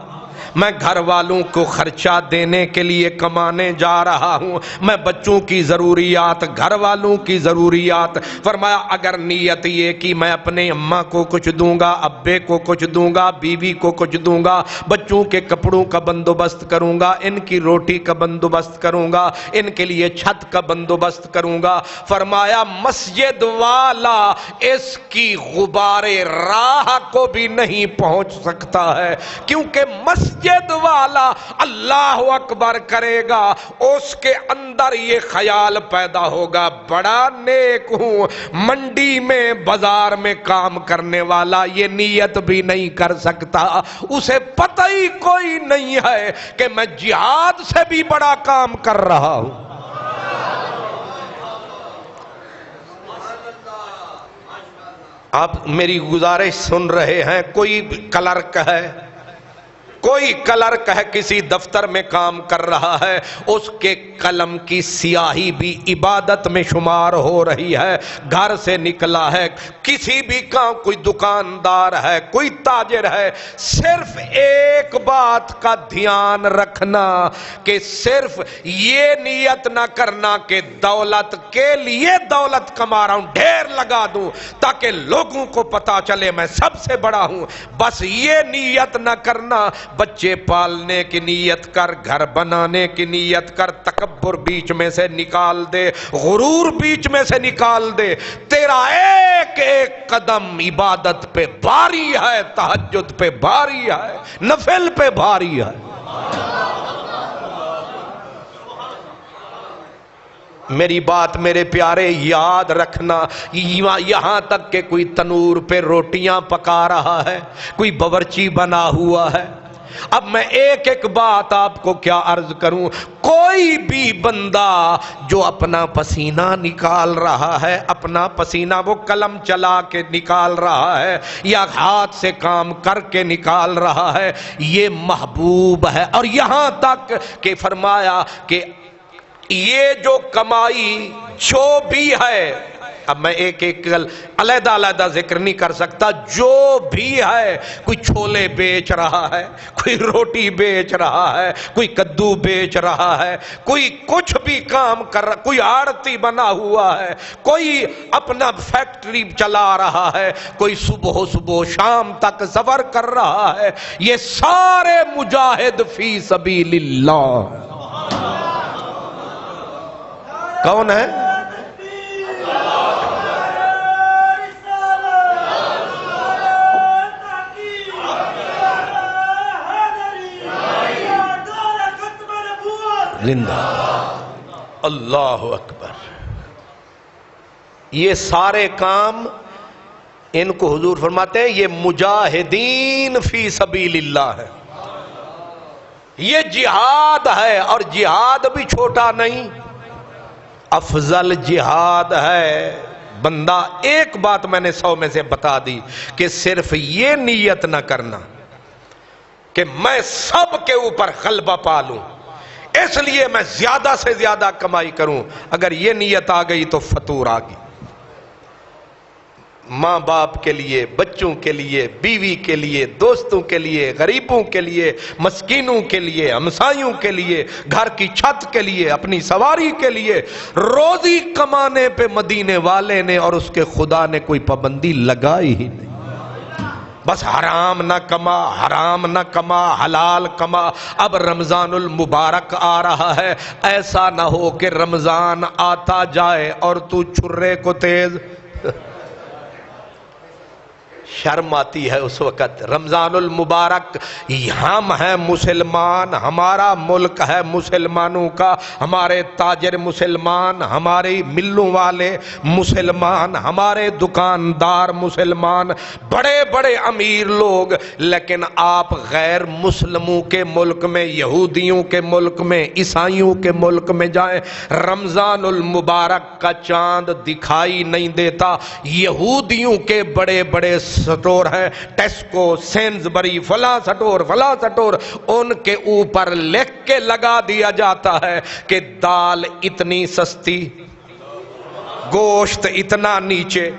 میں گھر والوں کو خرچہ دینے کے لیے کمانے جا رہا ہوں، میں بچوں کی ضروریات، گھر والوں کی ضروریات، فرمایا اگر نیت یہ کہ میں اپنے اماں کو کچھ دوں گا، ابے کو کچھ دوں گا، بیوی کو کچھ دوں گا، بچوں کے کپڑوں کا بندوبست کروں گا، ان کی روٹی کا بندوبست کروں گا، ان کے لیے چھت کا بندوبست کروں گا، فرمایا مسجد والا اس کی غبار راہ کو بھی نہیں پہنچ سکتا ہے، کیونکہ مسجد والا اللہ اکبر کرے گا اس کے اندر یہ خیال پیدا ہوگا بڑا نیک ہوں، منڈی میں بازار میں کام کرنے والا یہ نیت بھی نہیں کر سکتا، اسے پتہ ہی کوئی نہیں ہے کہ میں جہاد سے بھی بڑا کام کر رہا ہوں۔ آپ میری گزارش سن رہے ہیں، کوئی کلرک ہے، کوئی کلرک ہے کسی دفتر میں کام کر رہا ہے، اس کے قلم کی سیاہی بھی عبادت میں شمار ہو رہی ہے، گھر سے نکلا ہے، کسی بھی کام، کوئی دکاندار ہے، کوئی تاجر ہے، صرف ایک بات کا دھیان رکھنا کہ صرف یہ نیت نہ کرنا کہ دولت کے لیے دولت کما رہا ہوں، ڈھیر لگا دوں تاکہ لوگوں کو پتا چلے میں سب سے بڑا ہوں، بس یہ نیت نہ کرنا بچے پالنے کی نیت کر، گھر بنانے کی نیت کر، تکبر بیچ میں سے نکال دے، غرور بیچ میں سے نکال دے، تیرا ایک ایک قدم عبادت پہ بھاری ہے، تہجد پہ بھاری ہے، نفل پہ بھاری ہے۔ میری بات میرے پیارے یاد رکھنا، یہاں تک کہ کوئی تنور پہ روٹیاں پکا رہا ہے، کوئی باورچی بنا ہوا ہے۔ اب میں ایک ایک بات آپ کو کیا عرض کروں، کوئی بھی بندہ جو اپنا پسینہ نکال رہا ہے، اپنا پسینہ وہ قلم چلا کے نکال رہا ہے یا ہاتھ سے کام کر کے نکال رہا ہے، یہ محبوب ہے۔ اور یہاں تک کہ فرمایا کہ یہ جو کمائی جو بھی ہے، اب میں ایک ایک علیحدہ علیحدہ ذکر نہیں کر سکتا، جو بھی ہے، کوئی چھولے بیچ رہا ہے، کوئی روٹی بیچ رہا ہے، کوئی کدو بیچ رہا ہے، کوئی کچھ بھی کام کر رہا، کوئی آڑتی بنا ہوا ہے، کوئی اپنا فیکٹری چلا رہا ہے، کوئی صبح شام تک سفر کر رہا ہے، یہ سارے مجاہد فی سبیل اللہ۔ کون ہے؟ زندہ اللہ اکبر۔ یہ سارے کام ان کو حضور فرماتے ہیں یہ مجاہدین فی سبیل اللہ ہے، یہ جہاد ہے، اور جہاد بھی چھوٹا نہیں، افضل جہاد ہے۔ بندہ ایک بات میں نے 100 میں سے بتا دی کہ صرف یہ نیت نہ کرنا کہ میں سب کے اوپر غلبہ پالوں، اس لیے میں زیادہ سے زیادہ کمائی کروں۔ اگر یہ نیت آ گئی تو فطور آ گئی۔ ماں باپ کے لیے، بچوں کے لیے، بیوی کے لیے، دوستوں کے لیے، غریبوں کے لیے، مسکینوں کے لیے، ہمسایوں کے لیے، گھر کی چھت کے لیے، اپنی سواری کے لیے، روزی کمانے پہ مدینے والے نے اور اس کے خدا نے کوئی پابندی لگائی ہی نہیں۔ بس حرام نہ کما، حرام نہ کما، حلال کما۔ اب رمضان المبارک آ رہا ہے، ایسا نہ ہو کہ رمضان آتا جائے اور تو چھرے کو تیز، شرم آتی ہے اس وقت۔ رمضان المبارک، ہم ہیں مسلمان، ہمارا ملک ہے مسلمانوں کا، ہمارے تاجر مسلمان، ہمارے ملوں والے مسلمان، ہمارے دکاندار مسلمان، بڑے بڑے امیر لوگ، لیکن آپ غیر مسلموں کے ملک میں، یہودیوں کے ملک میں، عیسائیوں کے ملک میں جائیں، رمضان المبارک کا چاند دکھائی نہیں دیتا۔ یہودیوں کے بڑے بڑے سٹور ہیں، ٹیسکو، سینزبری، فلاں سٹور، ان کے اوپر لکھ کے لگا دیا جاتا ہے کہ دال اتنی سستی، گوشت اتنا نیچے۔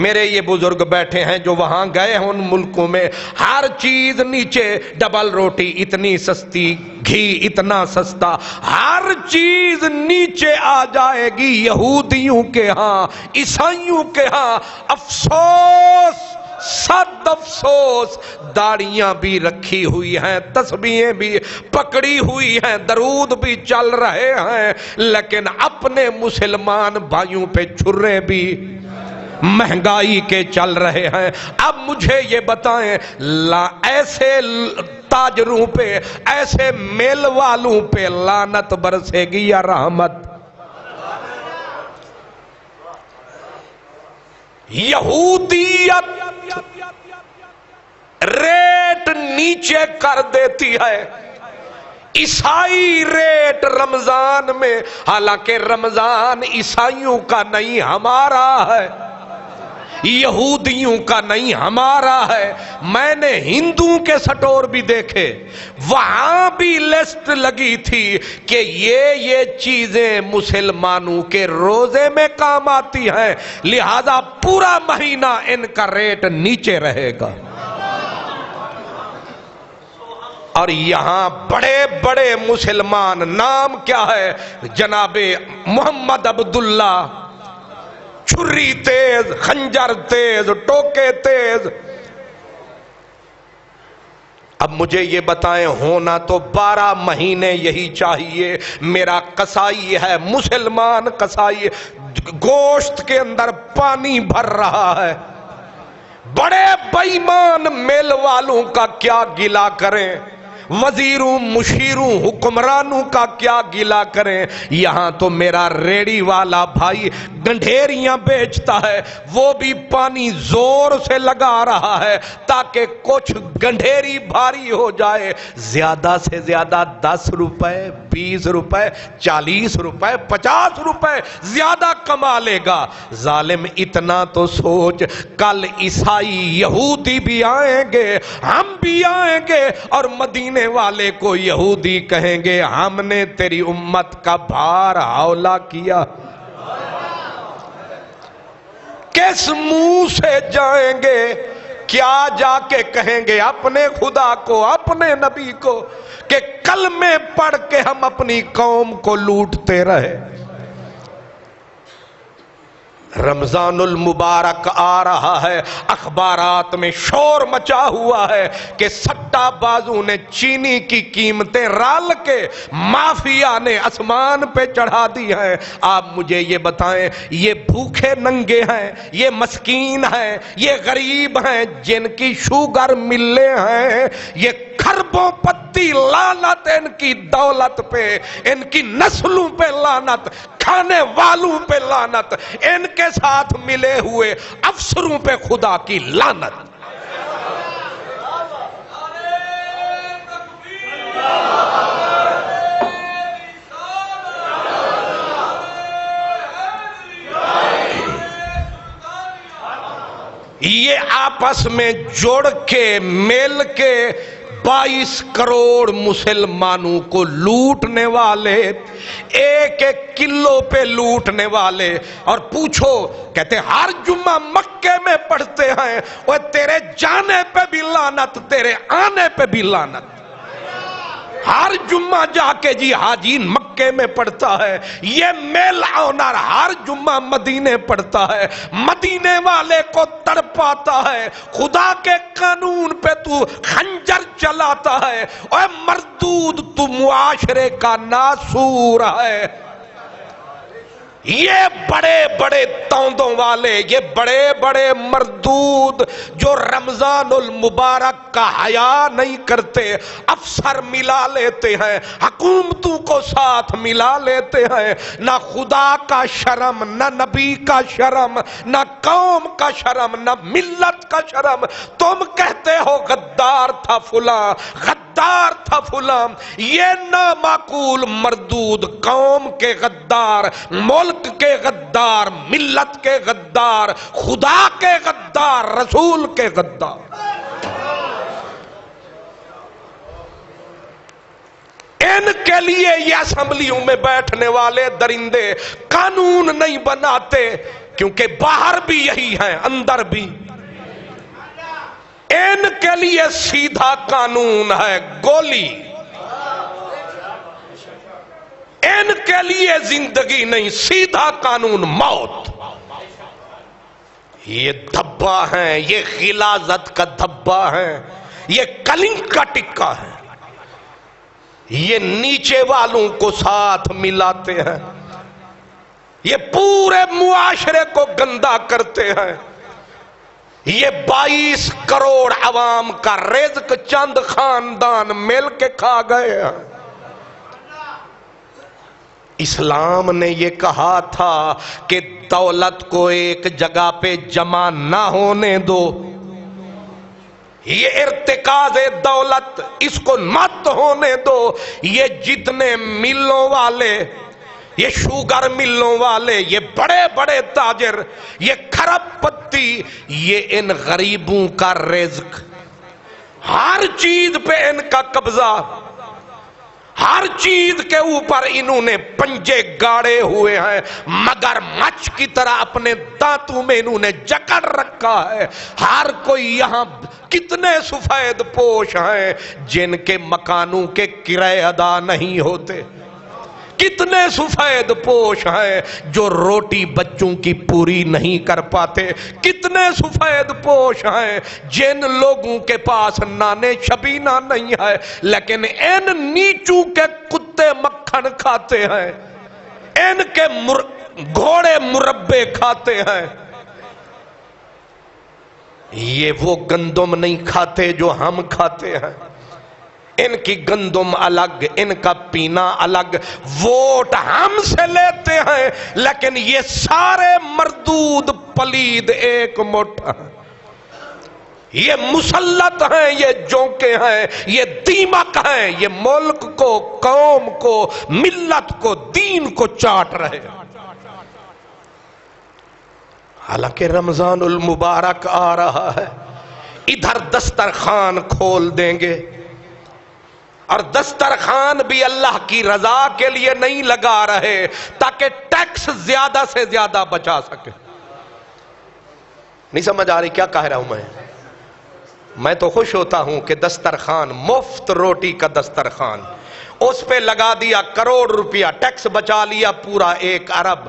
میرے یہ بزرگ بیٹھے ہیں جو وہاں گئے ہیں ان ملکوں میں، ہر چیز نیچے، ڈبل روٹی اتنی سستی، گھی اتنا سستا، ہر چیز نیچے آ جائے گی۔ یہودیوں کے ہاں، عیسائیوں کے ہاں افسوس، صد افسوس، داڑیاں بھی رکھی ہوئی ہیں، تسبیحیں بھی پکڑی ہوئی ہیں، درود بھی چل رہے ہیں، لیکن اپنے مسلمان بھائیوں پہ چھرے بھی مہنگائی کے چل رہے ہیں۔ اب مجھے یہ بتائیں، ایسے تاجروں پہ، ایسے میل والوں پہ لعنت برسے گی یا رحمت؟ یہودیت ریٹ نیچے کر دیتی ہے، عیسائی ریٹ رمضان میں، حالانکہ رمضان عیسائیوں کا نہیں ہمارا ہے، یہودیوں کا نہیں ہمارا ہے۔ میں نے ہندوؤں کے سٹور بھی دیکھے، وہاں بھی لسٹ لگی تھی کہ یہ چیزیں مسلمانوں کے روزے میں کام آتی ہیں، لہذا پورا مہینہ ان کا ریٹ نیچے رہے گا۔ اور یہاں بڑے بڑے مسلمان، نام کیا ہے؟ جناب محمد عبداللہ، چھری تیز، خنجر تیز، ٹوکے تیز، اب مجھے یہ بتائیں، ہونا تو 12 مہینے یہی چاہیے. میرا قصائی ہے، مسلمان قصائی، گوشت کے اندر پانی بھر رہا ہے. بڑے بے ایمان میل والوں کا کیا گلہ کریں، وزیروں مشیروں حکمرانوں کا کیا گلہ کریں. یہاں تو میرا ریڑی والا بھائی گنڈھیریاں بیچتا ہے، وہ بھی پانی زور سے لگا رہا ہے تاکہ کچھ گنڈھیری بھاری ہو جائے. زیادہ سے زیادہ 10 روپے 20 روپے 40 روپے 50 روپے زیادہ کما لے گا. ظالم اتنا تو سوچ، کل عیسائی یہودی بھی آئیں گے، ہم بھی آئیں گے، اور مدینے والے کو یہودی کہیں گے ہم نے تیری امت کا بھار ہولہ کیا. کس منہ سے جائیں گے؟ کیا جا کے کہیں گے اپنے خدا کو، اپنے نبی کو کہ کلمے پڑھ کے ہم اپنی قوم کو لوٹتے رہے. رمضان المبارک آ رہا ہے، اخبارات میں شور مچا ہوا ہے کہ سٹا بازوں نے چینی کی قیمتیں رال کے مافیا نے آسمان پہ چڑھا دی ہیں. آپ مجھے یہ بتائیں، یہ بھوکے ننگے ہیں، یہ مسکین ہیں، یہ غریب ہیں جن کی شوگر ملیں ہیں، یہ کھربوں پتی لعنت ان کی دولت پہ، ان کی نسلوں پہ لعنت، کھانے والوں پہ لعنت، ان کے ساتھ ملے ہوئے افسروں پہ خدا کی لعنت. یہ آپس میں جوڑ کے مل کے 22 کروڑ مسلمانوں کو لوٹنے والے، ایک ایک کلو پہ لوٹنے والے. اور پوچھو، کہتے ہر جمعہ مکے میں پڑھتے ہیں، وہ تیرے جانے پہ بھی لعنت، تیرے آنے پہ بھی لعنت. ہر جمعہ جا کے جی حاجی مکے میں پڑھتا ہے، یہ میل آنر ہر جمعہ مدینے پڑھتا ہے، مدینے والے کو تڑپاتا ہے. خدا کے قانون پہ تو خنجر چلاتا ہے، اے مردود تو معاشرے کا ناسور ہے. یہ بڑے بڑے توندوں والے، یہ بڑے بڑے مردود جو رمضان المبارک کا حیا نہیں کرتے، افسر ملا لیتے ہیں، حکومتوں کو ساتھ ملا لیتے ہیں. نہ خدا کا شرم، نہ نبی کا شرم، نہ قوم کا شرم، نہ ملت کا شرم. تم کہتے ہو غدار تھا فلاں، غدار تھا فلاں. یہ نامعقول مردود قوم کے غدار، ملک کے غدار، ملت کے غدار، خدا کے غدار، رسول کے غدار. ان کے لیے یہ اسمبلیوں میں بیٹھنے والے درندے قانون نہیں بناتے، کیونکہ باہر بھی یہی ہیں اندر بھی. ان کے لیے سیدھا قانون ہے گولی، ان کے لیے زندگی نہیں، سیدھا قانون موت. یہ دھبا ہیں، یہ غلاظت کا دھبا ہے، یہ کلنک کا ٹکا ہے. یہ نیچے والوں کو ساتھ ملاتے ہیں، یہ پورے معاشرے کو گندا کرتے ہیں. یہ 22 کروڑ عوام کا رزق چند خاندان مل کے کھا گئے ہیں. اسلام نے یہ کہا تھا کہ دولت کو ایک جگہ پہ جمع نہ ہونے دو، یہ ارتکاز دولت اس کو مت ہونے دو. یہ جتنے ملوں والے، یہ شوگر ملوں والے، یہ بڑے بڑے تاجر، یہ کھرب پتی، یہ ان غریبوں کا رزق، ہر چیز پہ ان کا قبضہ، ہر چیز کے اوپر انہوں نے پنجے گاڑے ہوئے ہیں، مگر مچھ کی طرح اپنے دانتوں میں انہوں نے جکڑ رکھا ہے. ہر کوئی یہاں کتنے سفید پوش ہیں جن کے مکانوں کے کرائے ادا نہیں ہوتے، کتنے سفید پوش ہیں جو روٹی بچوں کی پوری نہیں کر پاتے، کتنے سفید پوش ہیں جن لوگوں کے پاس نانے شبینہ نہیں ہے لیکن ان نیچوں کے کتے مکھن کھاتے ہیں، ان کے گھوڑے مربے کھاتے ہیں۔ یہ وہ گندم نہیں کھاتے جو ہم کھاتے ہیں، ان کی گندم الگ، ان کا پینا الگ، ووٹ ہم سے لیتے ہیں لیکن یہ سارے مردود پلید ایک مٹھ ہیں، یہ مسلط ہیں، یہ جونکے ہیں، یہ دیمک ہیں، یہ ملک کو، قوم کو، ملت کو، دین کو چاٹ رہے ہیں۔ حالانکہ رمضان المبارک آ رہا ہے، ادھر دسترخوان کھول دیں گے اور دسترخوان بھی اللہ کی رضا کے لیے نہیں لگا رہے تاکہ ٹیکس زیادہ سے زیادہ بچا سکے۔ نہیں سمجھ آ رہی کیا کہہ رہا ہوں میں تو خوش ہوتا ہوں کہ دسترخوان، مفت روٹی کا دسترخوان، اس پہ لگا دیا کروڑ روپیہ، ٹیکس بچا لیا پورا 1 ارب،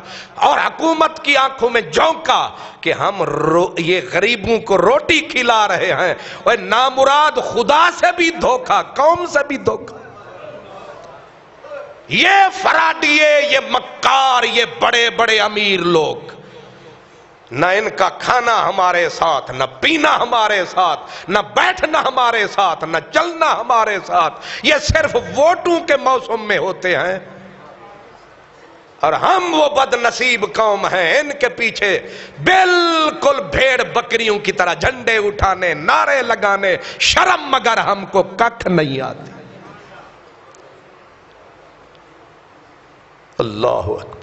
اور حکومت کی آنکھوں میں جھونکا کہ ہم یہ غریبوں کو روٹی کھلا رہے ہیں، اور نامراد خدا سے بھی دھوکا، قوم سے بھی دھوکا۔ یہ فراڈیے، یہ مکار، یہ بڑے بڑے امیر لوگ، نہ ان کا کھانا ہمارے ساتھ، نہ پینا ہمارے ساتھ، نہ بیٹھنا ہمارے ساتھ، نہ چلنا ہمارے ساتھ، یہ صرف ووٹوں کے موسم میں ہوتے ہیں، اور ہم وہ بد نصیب قوم ہیں ان کے پیچھے بالکل بھیڑ بکریوں کی طرح جھنڈے اٹھانے، نعرے لگانے، شرم مگر ہم کو ککھ نہیں آتی۔ اللہ اکبر۔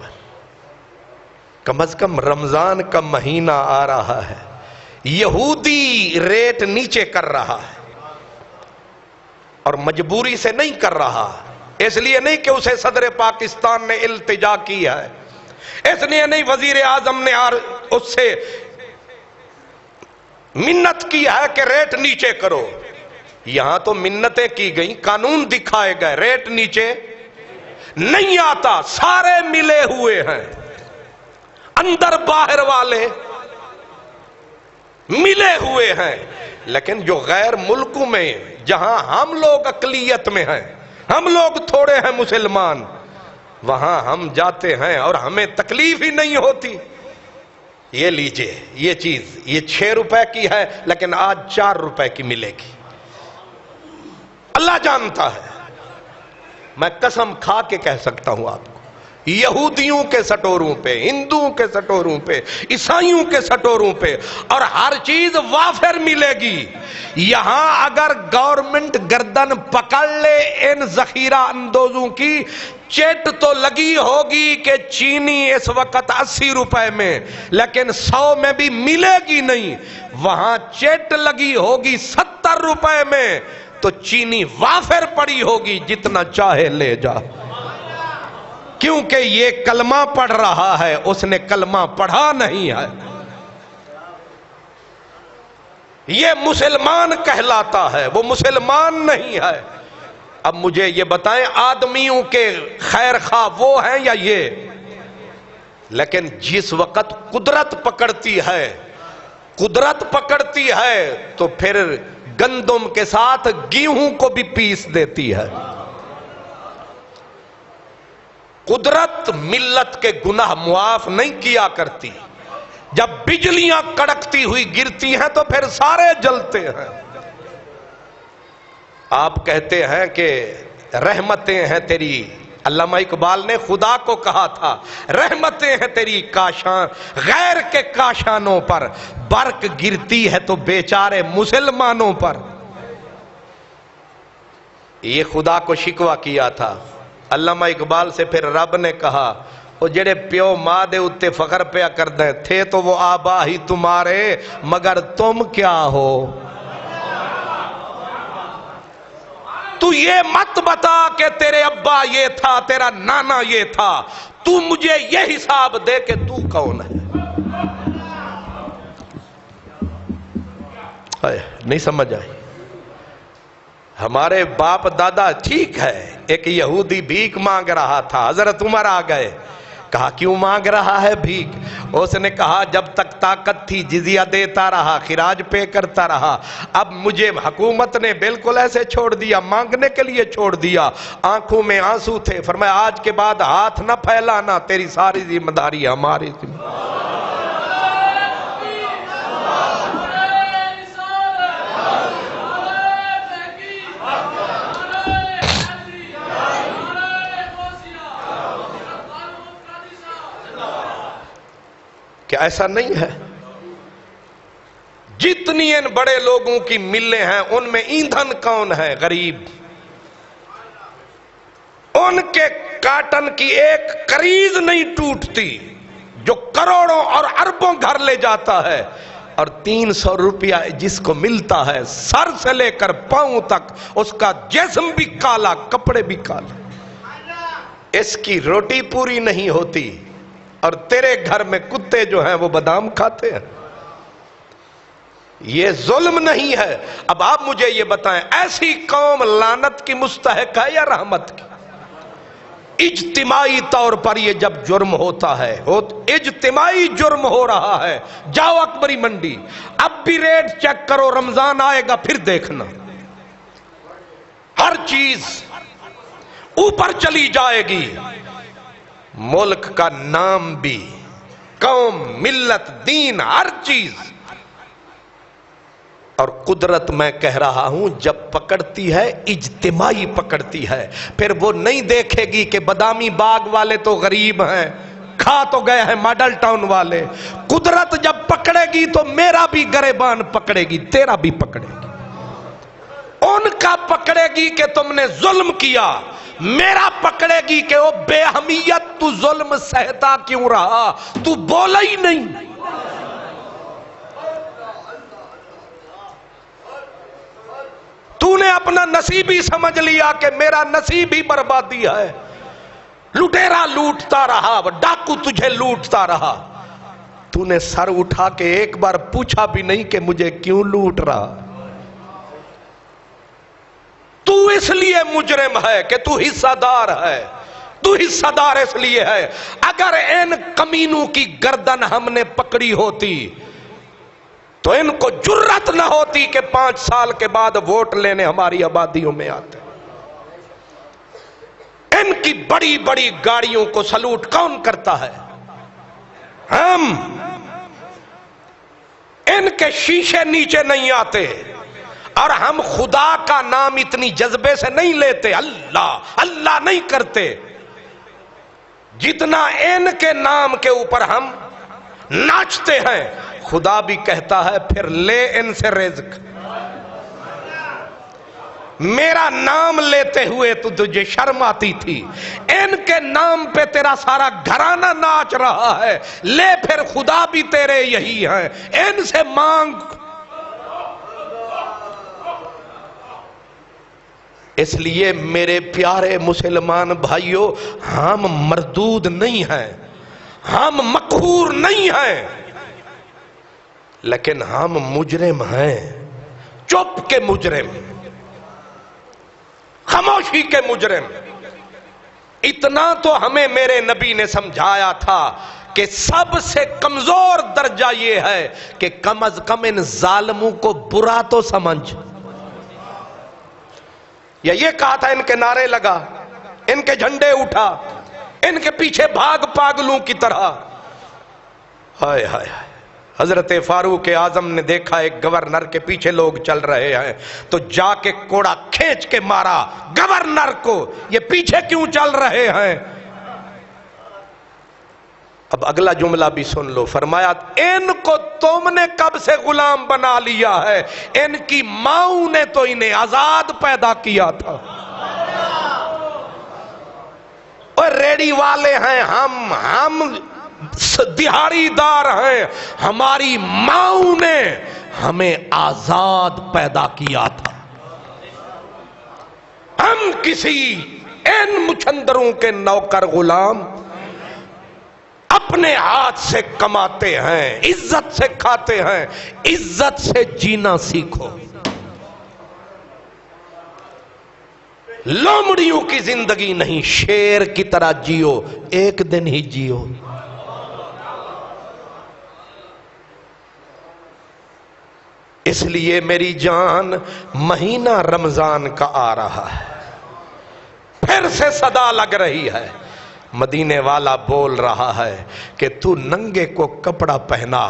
کم از کم رمضان کا مہینہ آ رہا ہے، یہودی ریٹ نیچے کر رہا ہے، اور مجبوری سے نہیں کر رہا، اس لیے نہیں کہ اسے صدر پاکستان نے التجا کی ہے، اس لیے نہیں وزیر اعظم نے اس سے منت کی ہے کہ ریٹ نیچے کرو، یہاں تو منتیں کی گئیں، قانون دکھائے گئے، ریٹ نیچے نہیں آتا، سارے ملے ہوئے ہیں، اندر باہر والے ملے ہوئے ہیں، لیکن جو غیر ملکوں میں جہاں ہم لوگ اقلیت میں ہیں، ہم لوگ تھوڑے ہیں مسلمان، وہاں ہم جاتے ہیں اور ہمیں تکلیف ہی نہیں ہوتی۔ یہ لیجئے یہ چیز، یہ 6 روپے کی ہے لیکن آج 4 روپے کی ملے گی، اللہ جانتا ہے، میں قسم کھا کے کہہ سکتا ہوں آپ کو، یہودیوں کے سٹوروں پہ، ہندوؤں کے سٹوروں پہ، عیسائیوں کے سٹوروں پہ، اور ہر چیز وافر ملے گی۔ یہاں اگر گورنمنٹ گردن پکڑ لے ان ذخیرہ اندوزوں کی، چٹ تو لگی ہوگی کہ چینی اس وقت 80 روپے میں، لیکن 100 میں بھی ملے گی نہیں، وہاں چٹ لگی ہوگی 70 روپے میں، تو چینی وافر پڑی ہوگی، جتنا چاہے لے جا، کیونکہ یہ کلمہ پڑھ رہا ہے، اس نے کلمہ پڑھا نہیں ہے، یہ مسلمان کہلاتا ہے، وہ مسلمان نہیں ہے۔ اب مجھے یہ بتائیں، آدمیوں کے خیر خواہ وہ ہیں یا یہ؟ لیکن جس وقت قدرت پکڑتی ہے، قدرت پکڑتی ہے تو پھر گندم کے ساتھ گیہوں کو بھی پیس دیتی ہے۔ قدرت ملت کے گناہ معاف نہیں کیا کرتی، جب بجلیاں کڑکتی ہوئی گرتی ہیں تو پھر سارے جلتے ہیں۔ آپ کہتے ہیں کہ رحمتیں ہیں تیری، علامہ اقبال نے خدا کو کہا تھا، رحمتیں ہیں تیری کاشان، غیر کے کاشانوں پر، برق گرتی ہے تو بیچارے مسلمانوں پر۔ یہ خدا کو شکوہ کیا تھا۔ علامہ اقبال سے پھر رب نے کہا، وہ جڑے پیو ماں دے اتے فخر پیا کر دیں، تھے تو وہ آبا ہی تمہارے، مگر تم کیا ہو؟ تو یہ مت بتا کہ تیرے ابا یہ تھا، تیرا نانا یہ تھا، تو مجھے یہ حساب دے کہ تو کون ہے۔ نہیں سمجھ آئی؟ ہمارے باپ دادا ٹھیک ہے، ایک یہودی بھیک مانگ رہا تھا، حضرت عمر آ گئے، کہا کیوں مانگ رہا ہے بھیک؟ اس نے کہا جب تک طاقت تھی جزیہ دیتا رہا، خراج پے کرتا رہا، اب مجھے حکومت نے بالکل ایسے چھوڑ دیا، مانگنے کے لیے چھوڑ دیا، آنکھوں میں آنسو تھے، فرمایا آج کے بعد ہاتھ نہ پھیلانا، تیری ساری ذمہ داری ہماری ذمہ داری۔ کیا ایسا نہیں ہے؟ جتنی ان بڑے لوگوں کی ملیں ہیں ان میں ایندھن کون ہے؟ غریب۔ ان کے کاٹن کی ایک کریز نہیں ٹوٹتی جو کروڑوں اور اربوں گھر لے جاتا ہے، اور 300 روپیہ جس کو ملتا ہے سر سے لے کر پاؤں تک اس کا جسم بھی کالا، کپڑے بھی کالے، اس کی روٹی پوری نہیں ہوتی، اور تیرے گھر میں کتے جو ہیں وہ بادام کھاتے ہیں۔ یہ ظلم نہیں ہے؟ اب آپ مجھے یہ بتائیں، ایسی قوم لعنت کی مستحق ہے یا رحمت کی؟ اجتماعی طور پر یہ جب جرم ہوتا ہے، اجتماعی جرم ہو رہا ہے، جاؤ اکبری منڈی، اب بھی ریٹ چیک کرو، رمضان آئے گا پھر دیکھنا، ہر چیز اوپر چلی جائے گی، ملک کا نام بھی، قوم، ملت، دین، ہر چیز۔ اور قدرت میں کہہ رہا ہوں جب پکڑتی ہے اجتماعی پکڑتی ہے، پھر وہ نہیں دیکھے گی کہ بادامی باغ والے تو غریب ہیں، کھا تو گئے ہیں ماڈل ٹاؤن والے۔ قدرت جب پکڑے گی تو میرا بھی گریبان پکڑے گی، تیرا بھی پکڑے گی، ان کا پکڑے گی کہ تم نے ظلم کیا، میرا پکڑے گی کہ وہ بے اہمیت تو ظلم سہتا کیوں رہا، تو بولا ہی نہیں۔ تو نے اپنا نصیب ہی سمجھ لیا کہ میرا نصیب ہی بربادی ہے، لٹیرا لوٹتا رہا، ڈاکو تجھے لوٹتا رہا، تو نے سر اٹھا کے ایک بار پوچھا بھی نہیں کہ مجھے کیوں لوٹ رہا۔ تو اس لیے مجرم ہے کہ تو حصہ دار ہے، تو حصہ دار اس لیے ہے۔ اگر ان کمینوں کی گردن ہم نے پکڑی ہوتی تو ان کو جرت نہ ہوتی کہ 5 سال کے بعد ووٹ لینے ہماری آبادیوں میں آتے۔ ان کی بڑی بڑی گاڑیوں کو سلوٹ کون کرتا ہے؟ ہم۔ ان کے شیشے نیچے نہیں آتے، اور ہم خدا کا نام اتنی جذبے سے نہیں لیتے، اللہ اللہ نہیں کرتے جتنا ان کے نام کے اوپر ہم ناچتے ہیں۔ خدا بھی کہتا ہے پھر لے ان سے رزق۔ میرا نام لیتے ہوئے تو تجھے شرم آتی تھی، ان کے نام پہ تیرا سارا گھرانہ ناچ رہا ہے، لے پھر خدا بھی تیرے یہی ہیں، ان سے مانگ۔ اس لیے میرے پیارے مسلمان بھائیوں، ہم مردود نہیں ہیں، ہم مقہور نہیں ہیں، لیکن ہم مجرم ہیں، چپ کے مجرم، خاموشی کے مجرم۔ اتنا تو ہمیں میرے نبی نے سمجھایا تھا کہ سب سے کمزور درجہ یہ ہے کہ کم از کم ان ظالموں کو برا تو سمجھ۔ یا یہ کہا تھا ان کے نعرے لگا، ان کے جھنڈے اٹھا، ان کے پیچھے بھاگ پاگلوں کی طرح۔ ہائے ہائے ہائے، حضرت فاروق اعظم نے دیکھا ایک گورنر کے پیچھے لوگ چل رہے ہیں تو جا کے کوڑا کھینچ کے مارا گورنر کو، یہ پیچھے کیوں چل رہے ہیں؟ اب اگلا جملہ بھی سن لو، فرمایا ان کو تم نے کب سے غلام بنا لیا ہے، ان کی ماؤں نے تو انہیں آزاد پیدا کیا تھا۔ اور ریڈی والے ہیں ہم دہاڑی دار ہیں، ہماری ماؤں نے ہمیں آزاد پیدا کیا تھا، ہم کسی ان مچھندروں کے نوکر غلام اپنے ہاتھ سے کماتے ہیں، عزت سے کھاتے ہیں، عزت سے جینا سیکھو۔ لومڑیوں کی زندگی نہیں، شیر کی طرح جیو، ایک دن ہی جیو۔ اس لیے میری جان مہینہ رمضان کا آ رہا ہے، پھر سے صدا لگ رہی ہے، مدینے والا بول رہا ہے کہ تو ننگے کو کپڑا پہنا،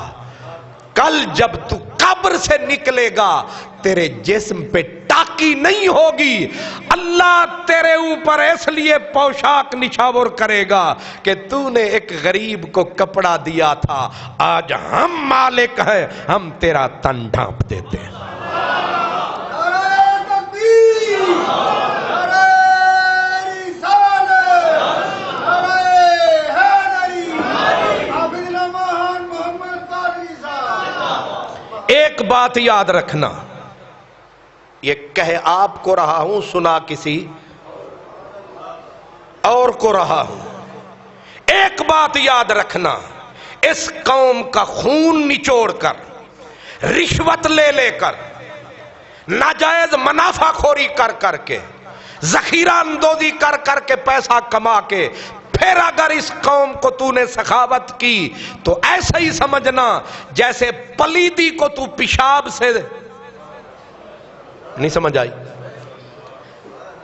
کل جب تو قبر سے نکلے گا تیرے جسم پہ ٹاکی نہیں ہوگی، اللہ تیرے اوپر اس لیے پوشاک نچھاور کرے گا کہ تو نے ایک غریب کو کپڑا دیا تھا، آج ہم مالک ہیں، ہم تیرا تن ڈھانپ دیتے ہیں۔ ایک بات یاد رکھنا، یہ کہہ آپ کو رہا ہوں، سنا کسی اور کو رہا ہوں، ایک بات یاد رکھنا، اس قوم کا خون نچوڑ کر، رشوت لے لے کر، ناجائز منافع خوری کر کر کے، ذخیرہ اندوزی کر کر کے پیسہ کما کے، پھر اگر اس قوم کو تو نے سخاوت کی تو ایسا ہی سمجھنا جیسے پلیدی کو تو پیشاب سے، نہیں سمجھ آئی،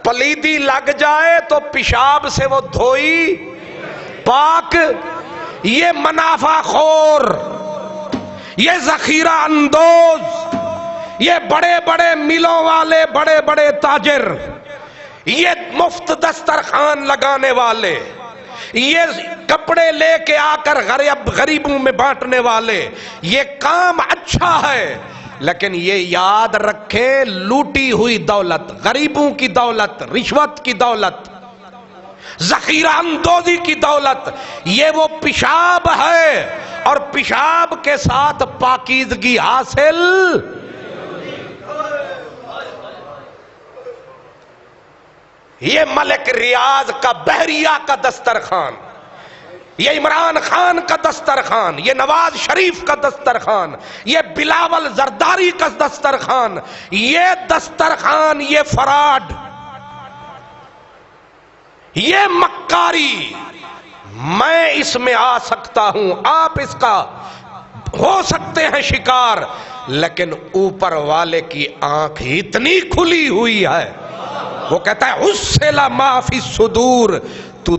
پلیدی لگ جائے تو پیشاب سے وہ دھوئی پاک، یہ منافع خور، یہ ذخیرہ اندوز، یہ بڑے بڑے ملوں والے، بڑے بڑے تاجر، یہ مفت دسترخوان لگانے والے، یہ کپڑے لے کے آ کر غریبوں میں بانٹنے والے، یہ کام اچھا ہے، لیکن یہ یاد رکھیں لوٹی ہوئی دولت، غریبوں کی دولت، رشوت کی دولت، ذخیرہ اندوزی کی دولت، یہ وہ پیشاب ہے، اور پیشاب کے ساتھ پاکیزگی حاصل۔ یہ ملک ریاض کا بحریہ کا دسترخوان، یہ عمران خان کا دسترخوان، یہ نواز شریف کا دسترخوان، یہ بلاول زرداری کا دسترخوان، یہ دسترخوان، یہ فراڈ، یہ مکاری، میں اس میں آ سکتا ہوں، آپ اس کا ہو سکتے ہیں شکار، لیکن اوپر والے کی آنکھ اتنی کھلی ہوئی ہے، وہ کہتا ہے حُسِّلَ مَا فِی الصُّدُورِ،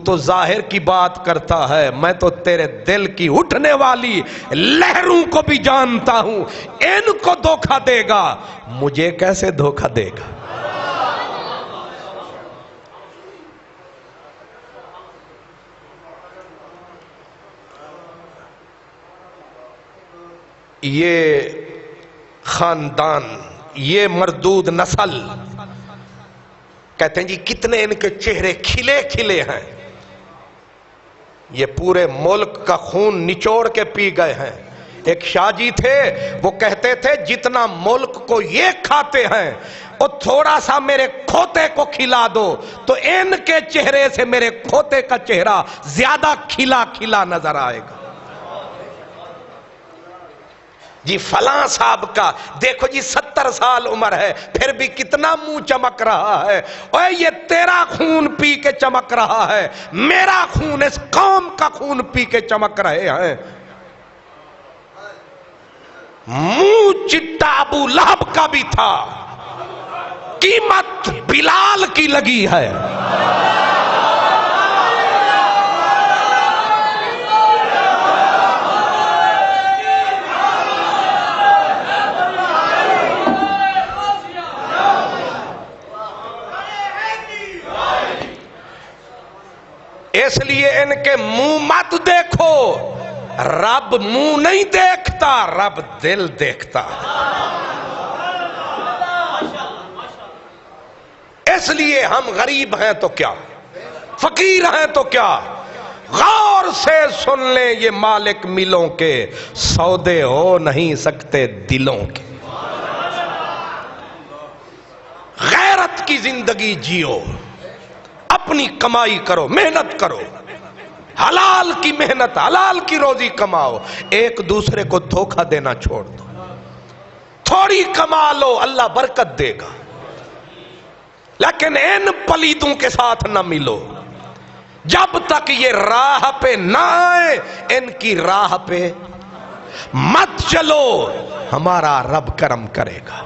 تو ظاہر کی بات کرتا ہے، میں تو تیرے دل کی اٹھنے والی لہروں کو بھی جانتا ہوں، ان کو دھوکہ دے گا، مجھے کیسے دھوکہ دے گا؟ یہ خاندان، یہ مردود نسل، کہتے ہیں جی کتنے ان کے چہرے کھلے کھلے ہیں، یہ پورے ملک کا خون نچوڑ کے پی گئے ہیں۔ ایک شاہ جی تھے، وہ کہتے تھے جتنا ملک کو یہ کھاتے ہیں اور تھوڑا سا میرے کھوتے کو کھلا دو تو ان کے چہرے سے میرے کھوتے کا چہرہ زیادہ کھلا کھلا نظر آئے گا۔ جی فلاں صاحب کا دیکھو جی 70 سال عمر ہے، پھر بھی کتنا منہ چمک رہا ہے، اوے یہ تیرا خون پی کے چمک رہا ہے، میرا خون اس قوم کا خون پی کے چمک رہے ہیں۔ منہ چٹا ابو لہب کا بھی تھا، قیمت بلال کی لگی ہے۔ اس لیے ان کے منہ مت دیکھو، رب منہ نہیں دیکھتا، رب دل دیکھتا۔ اس لیے ہم غریب ہیں تو کیا، فقیر ہیں تو کیا، غور سے سن لیں یہ مالک ملوں کے سودے ہو نہیں سکتے دلوں کے۔ غیرت کی زندگی جیو، اپنی کمائی کرو، محنت کرو، حلال کی محنت، حلال کی روزی کماؤ، ایک دوسرے کو دھوکہ دینا چھوڑ دو، تھوڑی کما لو اللہ برکت دے گا، لیکن ان پلیتوں کے ساتھ نہ ملو، جب تک یہ راہ پہ نہ آئے ان کی راہ پہ مت چلو، ہمارا رب کرم کرے گا،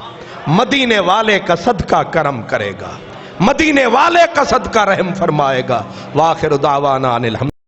مدینے والے کا صدقہ کرم کرے گا، مدینے والے کا صدقہ رحم فرمائے گا۔ وآخر دعوانا ان الحمد